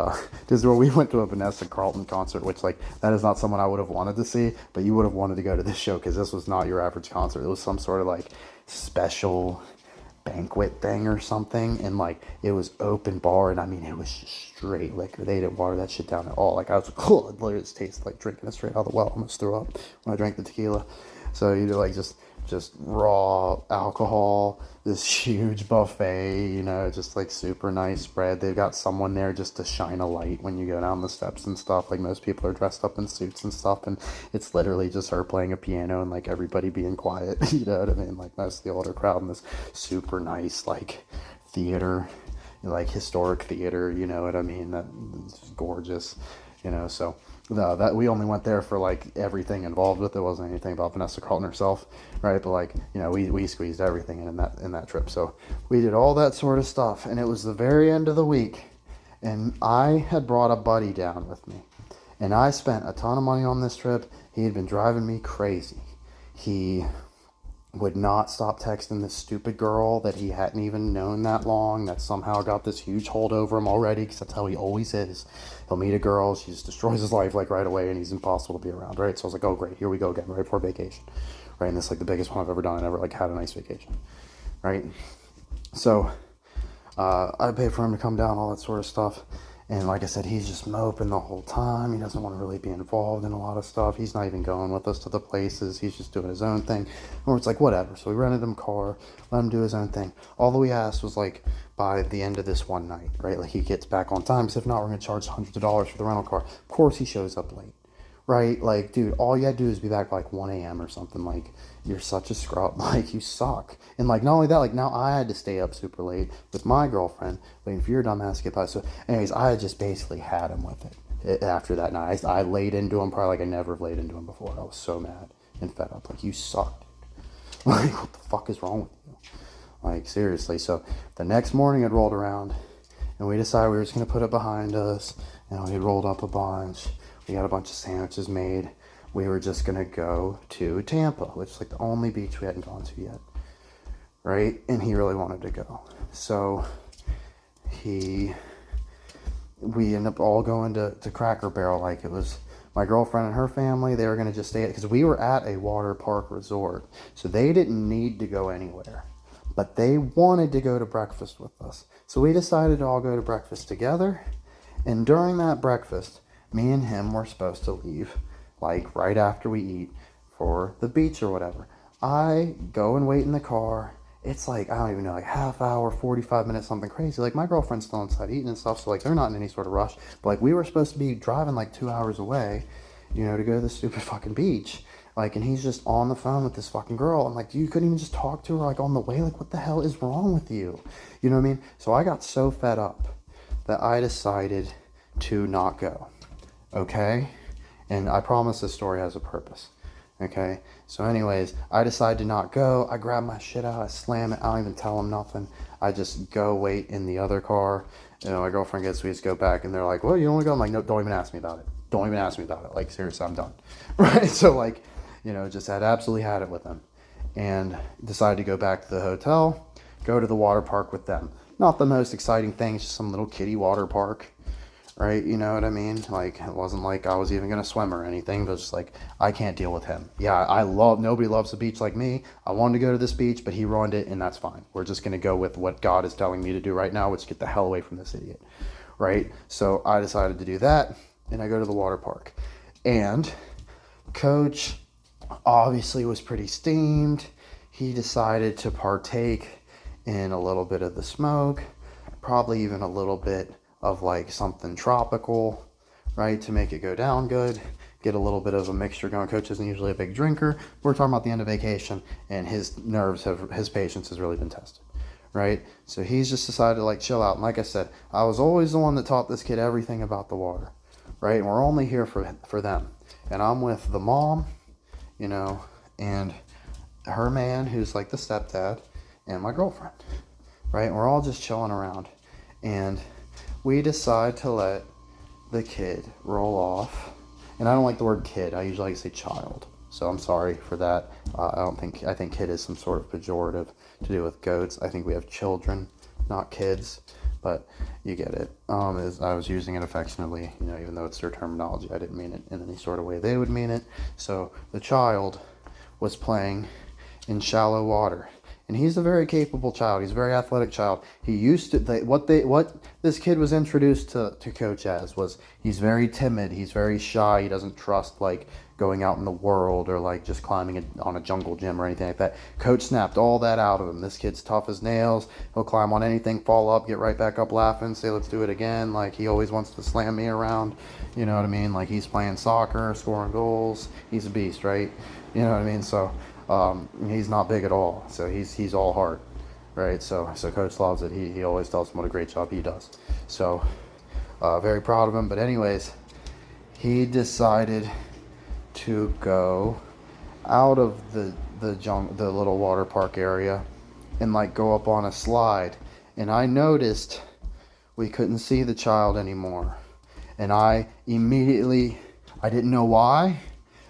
Disney World. We went to a Vanessa Carlton concert, which, like, that is not someone I would have wanted to see, but you would have wanted to go to this show, because this was not your average concert. It was some sort of like special banquet thing or something, and like it was open bar, and I mean it was just straight liquor. They didn't water that shit down at all. Like I was like, cool, it literally just tasted like drinking it straight out of the well. I almost threw up when I drank the tequila. So you do like just raw alcohol, this huge buffet, you know, just like super nice spread. They've got someone there just to shine a light when you go down the steps and stuff. Like most people are dressed up in suits and stuff, and it's literally just her playing a piano and like everybody being quiet. You know what I mean? Like most of the older crowd in this super nice like theater, like historic theater, you know what I mean? That's gorgeous, you know. So no, that we only went there for like everything involved with it. Wasn't anything about Vanessa Carlton herself, right? But like, you know, we squeezed everything in that trip. So we did all that sort of stuff, and it was the very end of the week, and I had brought a buddy down with me, and I spent a ton of money on this trip. He had been driving me crazy. He would not stop texting this stupid girl that he hadn't even known that long, that somehow got this huge hold over him already, because that's how he always is. He'll meet a girl, she just destroys his life like right away, and he's impossible to be around, right? So I was like, oh great, here we go again, right before vacation, right? And this is like the biggest one I've ever done. I never like had a nice vacation, right? So I paid for him to come down, all that sort of stuff. And like I said, he's just moping the whole time. He doesn't want to really be involved in a lot of stuff. He's not even going with us to the places. He's just doing his own thing. And it's like, whatever. So we rented him a car, let him do his own thing. All that we asked was like, by the end of this one night, right? Like he gets back on time, because if not, we're going to charge hundreds of dollars for the rental car. Of course he shows up late, right? Like, dude, all you had to do is be back by like 1 a.m. or something. Like, you're such a scrub. Like, you suck. And like, not only that, like now I had to stay up super late with my girlfriend waiting for your dumbass to get by. So anyways, I had just basically had him with it after that night. I laid into him probably like I never have laid into him before. I was so mad and fed up. Like, you suck, dude. Like, what the fuck is wrong with you? Like, seriously. So the next morning it rolled around, and we decided we were just going to put it behind us. And we rolled up a bunch. We got a bunch of sandwiches made. We were just going to go to Tampa, which is like the only beach we hadn't gone to yet, right? And he really wanted to go. So we ended up all going to Cracker Barrel. Like, it was my girlfriend and her family. They were going to just stay at, because we were at a water park resort. So they didn't need to go anywhere, but they wanted to go to breakfast with us. So we decided to all go to breakfast together. And during that breakfast, me and him were supposed to leave like right after we eat for the beach or whatever. I go and wait in the car. It's like, I don't even know, like half hour, 45 minutes, something crazy. Like, my girlfriend's still inside eating and stuff, so like they're not in any sort of rush. But like, we were supposed to be driving like 2 hours away, you know, to go to the stupid fucking beach. Like, and he's just on the phone with this fucking girl. I'm like, you couldn't even just talk to her like on the way? Like, what the hell is wrong with you? You know what I mean? So I got so fed up that I decided to not go. Okay? And I promise this story has a purpose. Okay? So anyways, I decide to not go. I grab my shit out. I slam it. I don't even tell them nothing. I just go wait in the other car. You know, my girlfriend gets, we just go back, and they're like, well, you don't want to go? I'm like, no, don't even ask me about it. Don't even ask me about it. Like, seriously, I'm done. Right? So like, you know, just absolutely had it with them. And decided to go back to the hotel, go to the water park with them. Not the most exciting thing, just some little kiddie water park. Right? You know what I mean? Like, it wasn't like I was even going to swim or anything, but just like, I can't deal with him. Yeah, nobody loves the beach like me. I wanted to go to this beach, but he ruined it, and that's fine. We're just going to go with what God is telling me to do right now, which is get the hell away from this idiot. Right? So I decided to do that, and I go to the water park. And Coach obviously was pretty steamed. He decided to partake in a little bit of the smoke, probably even a little bit of like something tropical, right, to make it go down good, get a little bit of a mixture going. Coach isn't usually a big drinker. We're talking about the end of vacation, and his patience has really been tested, right? So he's just decided to like chill out. And like I said, I was always the one that taught this kid everything about the water, right? And we're only here for them. And I'm with the mom, you know, and her man, who's like the stepdad, and my girlfriend, right? And we're all just chilling around, and we decide to let the kid roll off. And I don't like the word kid. I usually like to say child. So I'm sorry for that. I think kid is some sort of pejorative to do with goats. I think we have children, not kids. But you get it. As I was using it affectionately, you know, even though it's their terminology, I didn't mean it in any sort of way they would mean it. So the child was playing in shallow water. And he's a very capable child. He's a very athletic child. He used to what this kid was introduced to coach as was he's very timid. He's very shy. He doesn't trust like going out in the world or like just climbing on a jungle gym or anything like that. Coach snapped all that out of him. This kid's tough as nails. He'll climb on anything, fall up, get right back up laughing, say let's do it again. Like he always wants to slam me around. You know what I mean? Like he's playing soccer, scoring goals. He's a beast, right? You know what I mean? So he's not big at all. So he's all heart, right? So coach loves it. He always tells him what a great job he does. So very proud of him. But anyways, he decided to go out of the little water park area and like go up on a slide. And I noticed we couldn't see the child anymore. And I didn't know why,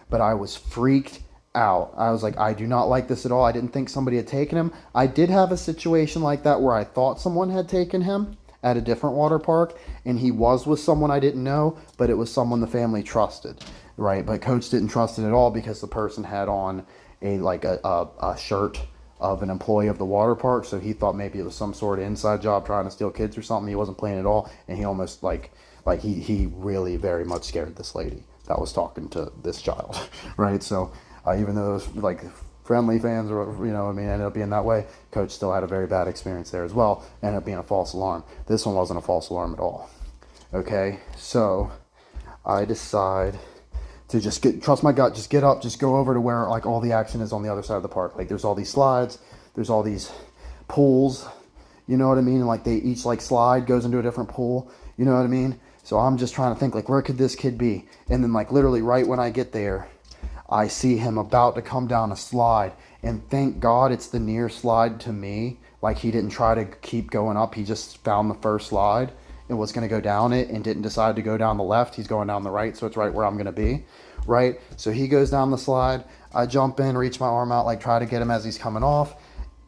but I was freaked out. I was like, I do not like this at all. I didn't think somebody had taken him. I did have a situation like that where I thought someone had taken him at a different water park, and he was with someone I didn't know, but it was someone the family trusted, right? But coach didn't trust it at all because the person had on a shirt of an employee of the water park, so he thought maybe it was some sort of inside job trying to steal kids or something. He wasn't playing at all, and he almost he really very much scared this lady that was talking to this child, right? So even though it was like friendly fans or ended up being that way, coach still had a very bad experience there as well. Ended up being a false alarm. This one wasn't a false alarm at all. Okay, so I decide to just trust my gut, just get up, just go over to where like all the action is on the other side of the park. Like there's all these slides, there's all these pools, you know what I mean? And like they each like slide goes into a different pool, you know what I mean? So I'm just trying to think like, where could this kid be? And then like literally right when I get there, I see him about to come down a slide, and thank God it's the near slide to me. Like he didn't try to keep going up. He just found the first slide and was going to go down it and didn't decide to go down the left. He's going down the right, so it's right where I'm going to be, right? So he goes down the slide. I jump in, reach my arm out, like try to get him as he's coming off.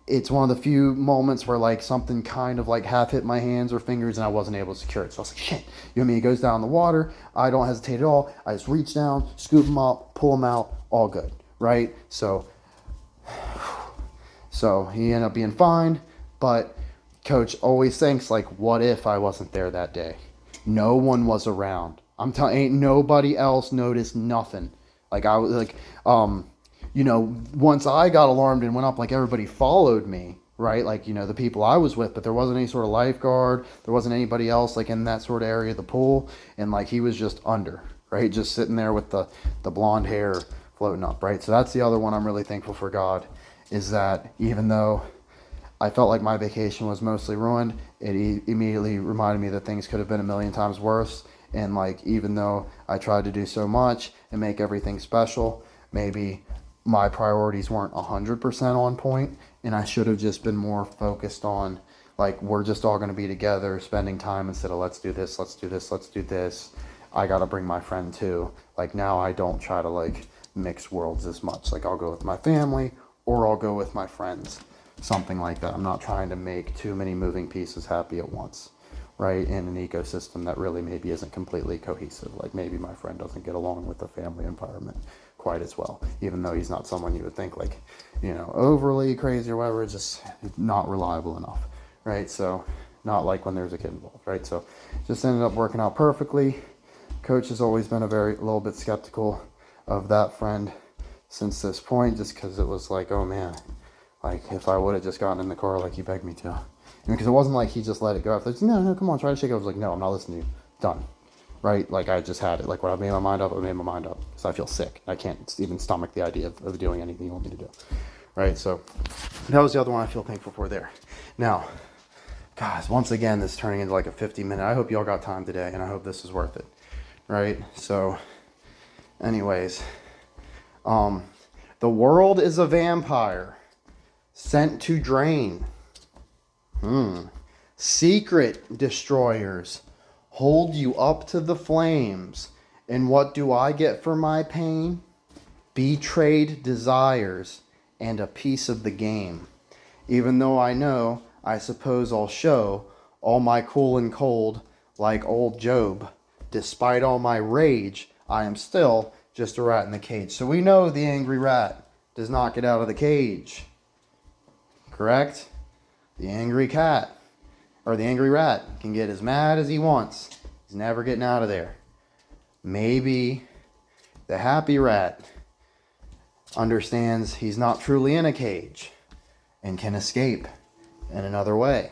It's one of the few moments where like something kind of like half hit my hands or fingers and I wasn't able to secure it. So I was like, shit, you know what I mean? He goes down in the water. I don't hesitate at all. I just reach down, scoop him up, pull him out, all good, right? So he ended up being fine, but coach always thinks like, what if I wasn't there that day? No one was around. I'm telling, ain't nobody else noticed nothing. Like I was like, once I got alarmed and went up, like everybody followed me, right? Like, the people I was with, but there wasn't any sort of lifeguard. There wasn't anybody else like in that sort of area of the pool. And like, he was just under, right? Just sitting there with the blonde hair floating up, right? So that's the other one I'm really thankful for God, is that even though I felt like my vacation was mostly ruined, it immediately reminded me that things could have been a million times worse. And like, even though I tried to do so much and make everything special, maybe my priorities weren't 100% on point, and I should have just been more focused on like, we're just all going to be together spending time instead of let's do this, let's do this, let's do this. I got to bring my friend too. Like now I don't try to like mix worlds as much. Like I'll go with my family or I'll go with my friends, something like that. I'm not trying to make too many moving pieces happy at once, right? In an ecosystem that really maybe isn't completely cohesive. Like maybe my friend doesn't get along with the family environment quite as well, even though he's not someone you would think like, overly crazy or whatever. It's just not reliable enough, right? So not like when there's a kid involved, right? So just ended up working out perfectly. Coach has always been a little bit skeptical of that friend since this point, just because it was like, oh man, like if I would have just gotten in the car like he begged me to, because it wasn't like he just let it go. I was like, no, come on, try to shake it. I was like, no, I'm not listening to you. Done. Right? Like I just had it. Like when I made my mind up, I made my mind up. Because I feel sick. I can't even stomach the idea of doing anything you want me to do. Right? So that was the other one I feel thankful for there. Now, guys, once again, this is turning into like a 50-minute. I hope y'all got time today, and I hope this is worth it. Right? So, anyways, the world is a vampire sent to drain. Secret destroyers hold you up to the flames. And what do I get for my pain? Betrayed desires and a piece of the game. Even though I know, I suppose I'll show all my cool and cold like old Job. Despite all my rage, I am still just a rat in the cage. So we know the angry rat does not get out of the cage. correct? The angry cat, or the angry rat, can get as mad as he wants. He's never getting out of there. Maybe the happy rat understands he's not truly in a cage and can escape in another way.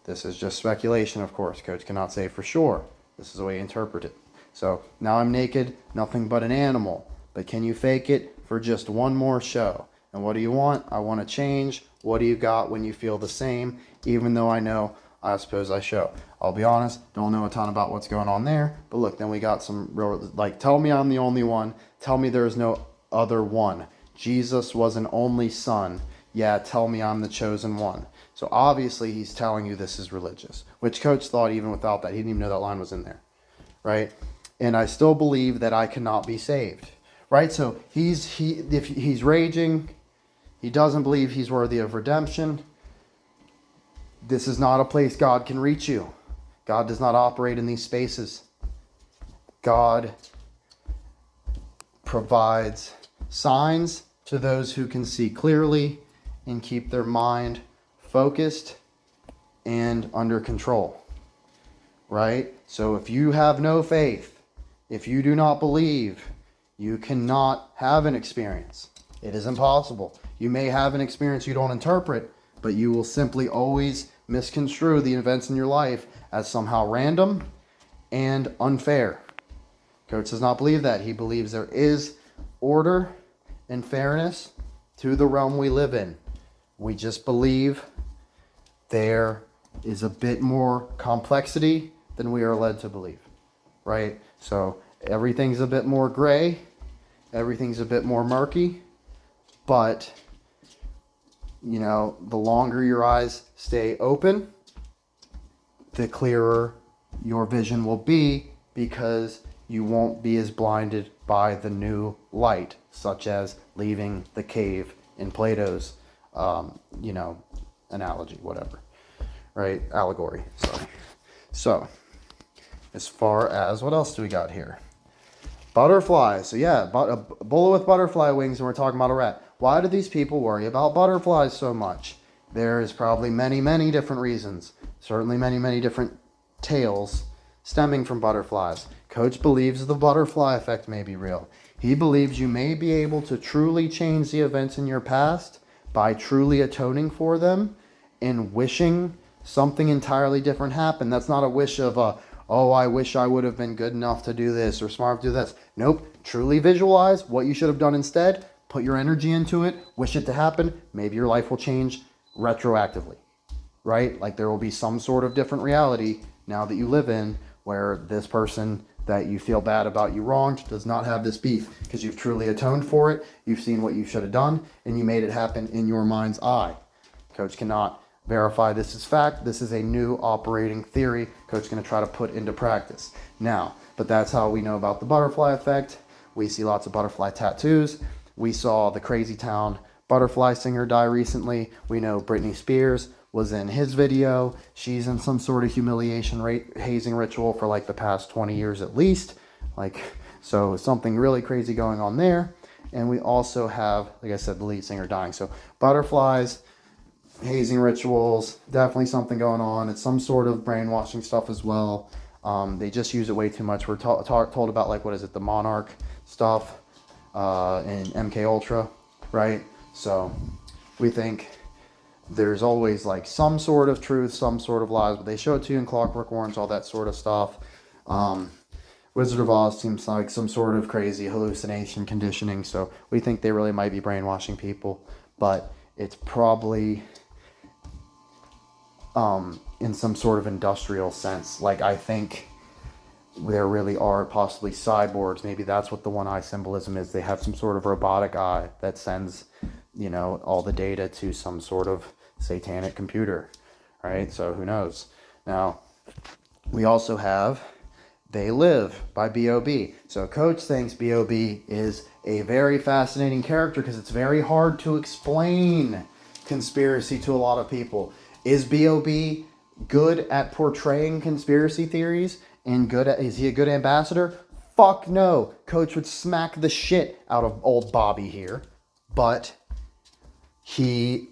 This is just speculation, of course. Coach cannot say for sure. This is the way you interpret it. So now I'm naked, nothing but an animal. But can you fake it for just one more show? And what do you want? I want to change. What do you got when you feel the same? Even though I know, I suppose I show. I'll be honest, don't know a ton about what's going on there. But look, then we got some real, like, tell me I'm the only one. Tell me there's no other one. Jesus was an only son. Yeah, tell me I'm the chosen one. So obviously he's telling you this is religious, which Coach thought even without that. He didn't even know that line was in there, right? And I still believe that I cannot be saved, right? So if he's raging, he doesn't believe he's worthy of redemption. This is not a place God can reach you. God does not operate in these spaces. God provides signs to those who can see clearly and keep their mind focused and under control, right? So if you have no faith, if you do not believe, you cannot have an experience. It is impossible. You may have an experience you don't interpret, but you will simply always misconstrue the events in your life as somehow random and unfair. Coach does not believe that. He believes there is order and fairness to the realm we live in. We just believe there is a bit more complexity than we are led to believe, right? So everything's a bit more gray, everything's a bit more murky, but, you know, the longer your eyes stay open, the clearer your vision will be, because you won't be as blinded by the new light, such as leaving the cave in Plato's, analogy, whatever, right? Allegory, sorry. So, as far as, what else do we got here? Butterflies. So yeah, a bullet with butterfly wings, and we're talking about a rat. Why do these people worry about butterflies so much? There is probably many, many different reasons. Certainly many, many different tales stemming from butterflies. Coach believes the butterfly effect may be real. He believes you may be able to truly change the events in your past by truly atoning for them and wishing something entirely different happened. That's not a wish of I wish I would have been good enough to do this or smart to do this. Nope. Truly visualize what you should have done instead. Put your energy into it. Wish it to happen. Maybe your life will change retroactively, right? Like there will be some sort of different reality now that you live in where this person that you feel bad about, you wronged, does not have this beef because you've truly atoned for it. You've seen what you should have done and you made it happen in your mind's eye. Coach cannot verify this is fact. This is a new operating theory Coach is going to try to put into practice now, but that's how we know about the butterfly effect. We see lots of butterfly tattoos. We saw the Crazy Town butterfly singer die recently. We know Britney Spears was in his video. She's in some sort of humiliation hazing ritual for like the past 20 years at least. So something really crazy going on there. And we also have, like I said, the lead singer dying. So butterflies, hazing rituals, definitely something going on. It's some sort of brainwashing stuff as well. They just use it way too much. We're told about the Monarch stuff in MK Ultra, right? So we think there's always like some sort of truth, some sort of lies, but they show it to you in Clockwork Orange, all that sort of stuff. Wizard of Oz seems like some sort of crazy hallucination conditioning, so we think they really might be brainwashing people, but it's probably in some sort of industrial sense. Like I think there really are possibly cyborgs. Maybe that's what the one eye symbolism is. They have some sort of robotic eye that sends, all the data to some sort of satanic computer, right? So who knows? Now, we also have They Live by B.O.B. So Coach thinks B.O.B. is a very fascinating character because it's very hard to explain conspiracy to a lot of people. Is B.O.B. good at portraying conspiracy theories and is he a good ambassador? Fuck no. Coach would smack the shit out of old Bobby here, but he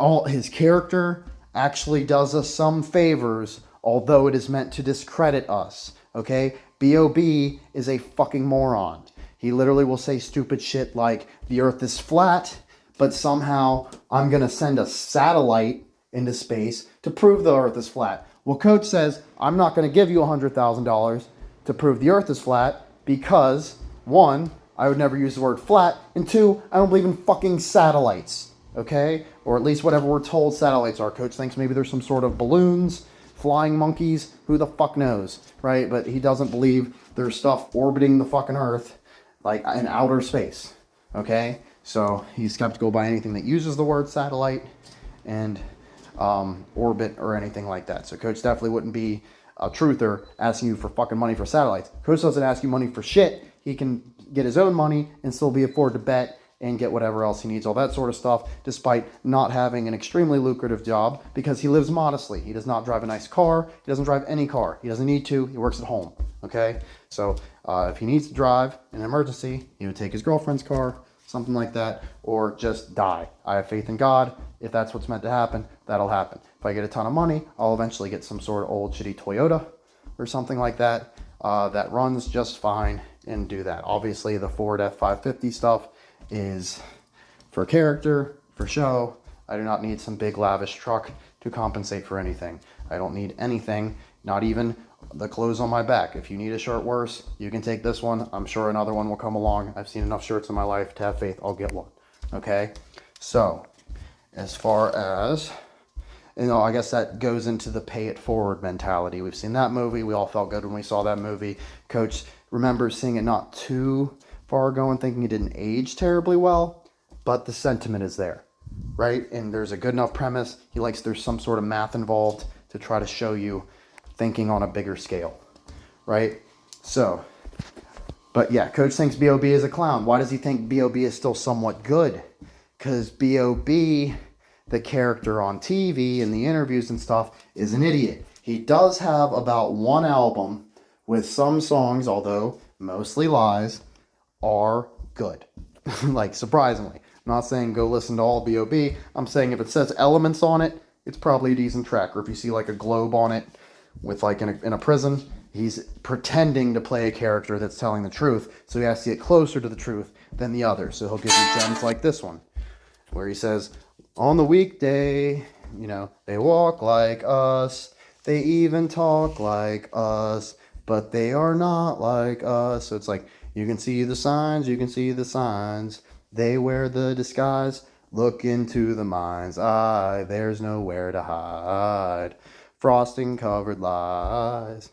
all his character actually does us some favors, although it is meant to discredit us. Okay? B.O.B. is a fucking moron. He literally will say stupid shit like, the earth is flat, but somehow I'm going to send a satellite into space to prove the earth is flat. Well, Coach says, I'm not going to give you $100,000 to prove the earth is flat because, one, I would never use the word flat, and two, I don't believe in fucking satellites, okay? Or at least whatever we're told satellites are. Coach thinks maybe there's some sort of balloons, flying monkeys, who the fuck knows, right? But he doesn't believe there's stuff orbiting the fucking earth, like in outer space, okay? So he's skeptical by anything that uses the word satellite and orbit or anything like that. So Coach definitely wouldn't be a truther asking you for fucking money for satellites. Coach doesn't ask you money for shit. He can get his own money and still be afford to bet and get whatever else he needs, all that sort of stuff, despite not having an extremely lucrative job because he lives modestly. He does not drive a nice car. He doesn't drive any car. He doesn't need to. He works at home, okay? So if he needs to drive in an emergency, he would take his girlfriend's car, something like that, or just die. I have faith in God. If that's what's meant to happen, that'll happen. If I get a ton of money, I'll eventually get some sort of old shitty Toyota or something like that that runs just fine and do that. Obviously, the Ford F550 stuff is for character, for show. I do not need some big lavish truck to compensate for anything. I don't need anything, not even the clothes on my back. If you need a shirt worse, you can take this one. I'm sure another one will come along. I've seen enough shirts in my life to have faith I'll get one. Okay? So, as far as, I guess that goes into the pay it forward mentality. We've seen that movie. We all felt good when we saw that movie. Coach remembers seeing it not too far ago and thinking it didn't age terribly well, but the sentiment is there, right? And there's a good enough premise. He likes there's some sort of math involved to try to show you thinking on a bigger scale, right? So, but yeah, Coach thinks B.O.B. is a clown. Why does he think B.O.B. is still somewhat good? Because B.O.B., the character on TV and the interviews and stuff, is an idiot. He does have about one album with some songs, although mostly lies, are good. Like, surprisingly. I'm not saying go listen to all B.O.B. I'm saying if it says elements on it, it's probably a decent track. Or if you see like a globe on it with like in a prison, he's pretending to play a character that's telling the truth. So he has to get closer to the truth than the others. So he'll give you gems like this one, where he says, on the weekday, they walk like us. They even talk like us, but they are not like us. So it's like, you can see the signs, you can see the signs. They wear the disguise, look into the mind's eye. There's nowhere to hide. Frosting covered lies.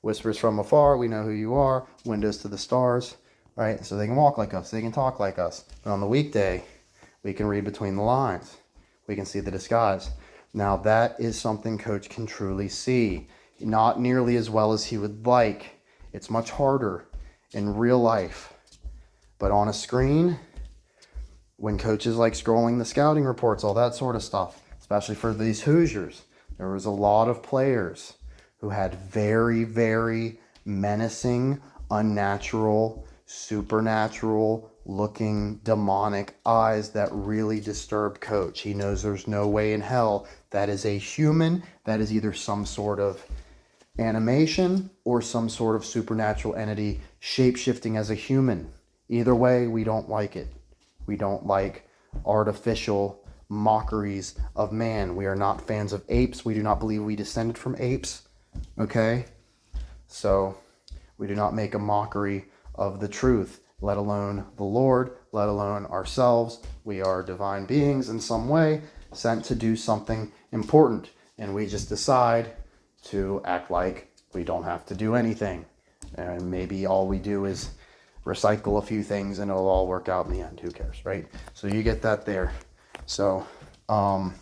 Whispers from afar, we know who you are. Windows to the stars, right? So they can walk like us, they can talk like us. But on the weekday, we can read between the lines. We can see the disguise. Now that is something Coach can truly see. Not nearly as well as he would like. It's much harder in real life. But on a screen, when Coach is like scrolling the scouting reports, all that sort of stuff, especially for these Hoosiers, there was a lot of players who had very, very menacing, unnatural, supernatural looking demonic eyes that really disturb Coach. He knows there's no way in hell that is a human, that is either some sort of animation or some sort of supernatural entity shape-shifting as a human. Either way, we don't like it. We don't like artificial mockeries of man. We are not fans of apes. We do not believe we descended from apes. Okay? So, we do not make a mockery of the truth, let alone the Lord, let alone ourselves. We are divine beings in some way, sent to do something important. And we just decide to act like we don't have to do anything. And maybe all we do is recycle a few things and it'll all work out in the end. Who cares, right? So you get that there. So, and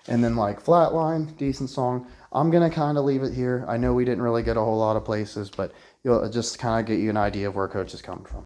then like Flatline, decent song. I'm going to kind of leave it here. I know we didn't really get a whole lot of places, but just kind of get you an idea of where Coach is coming from.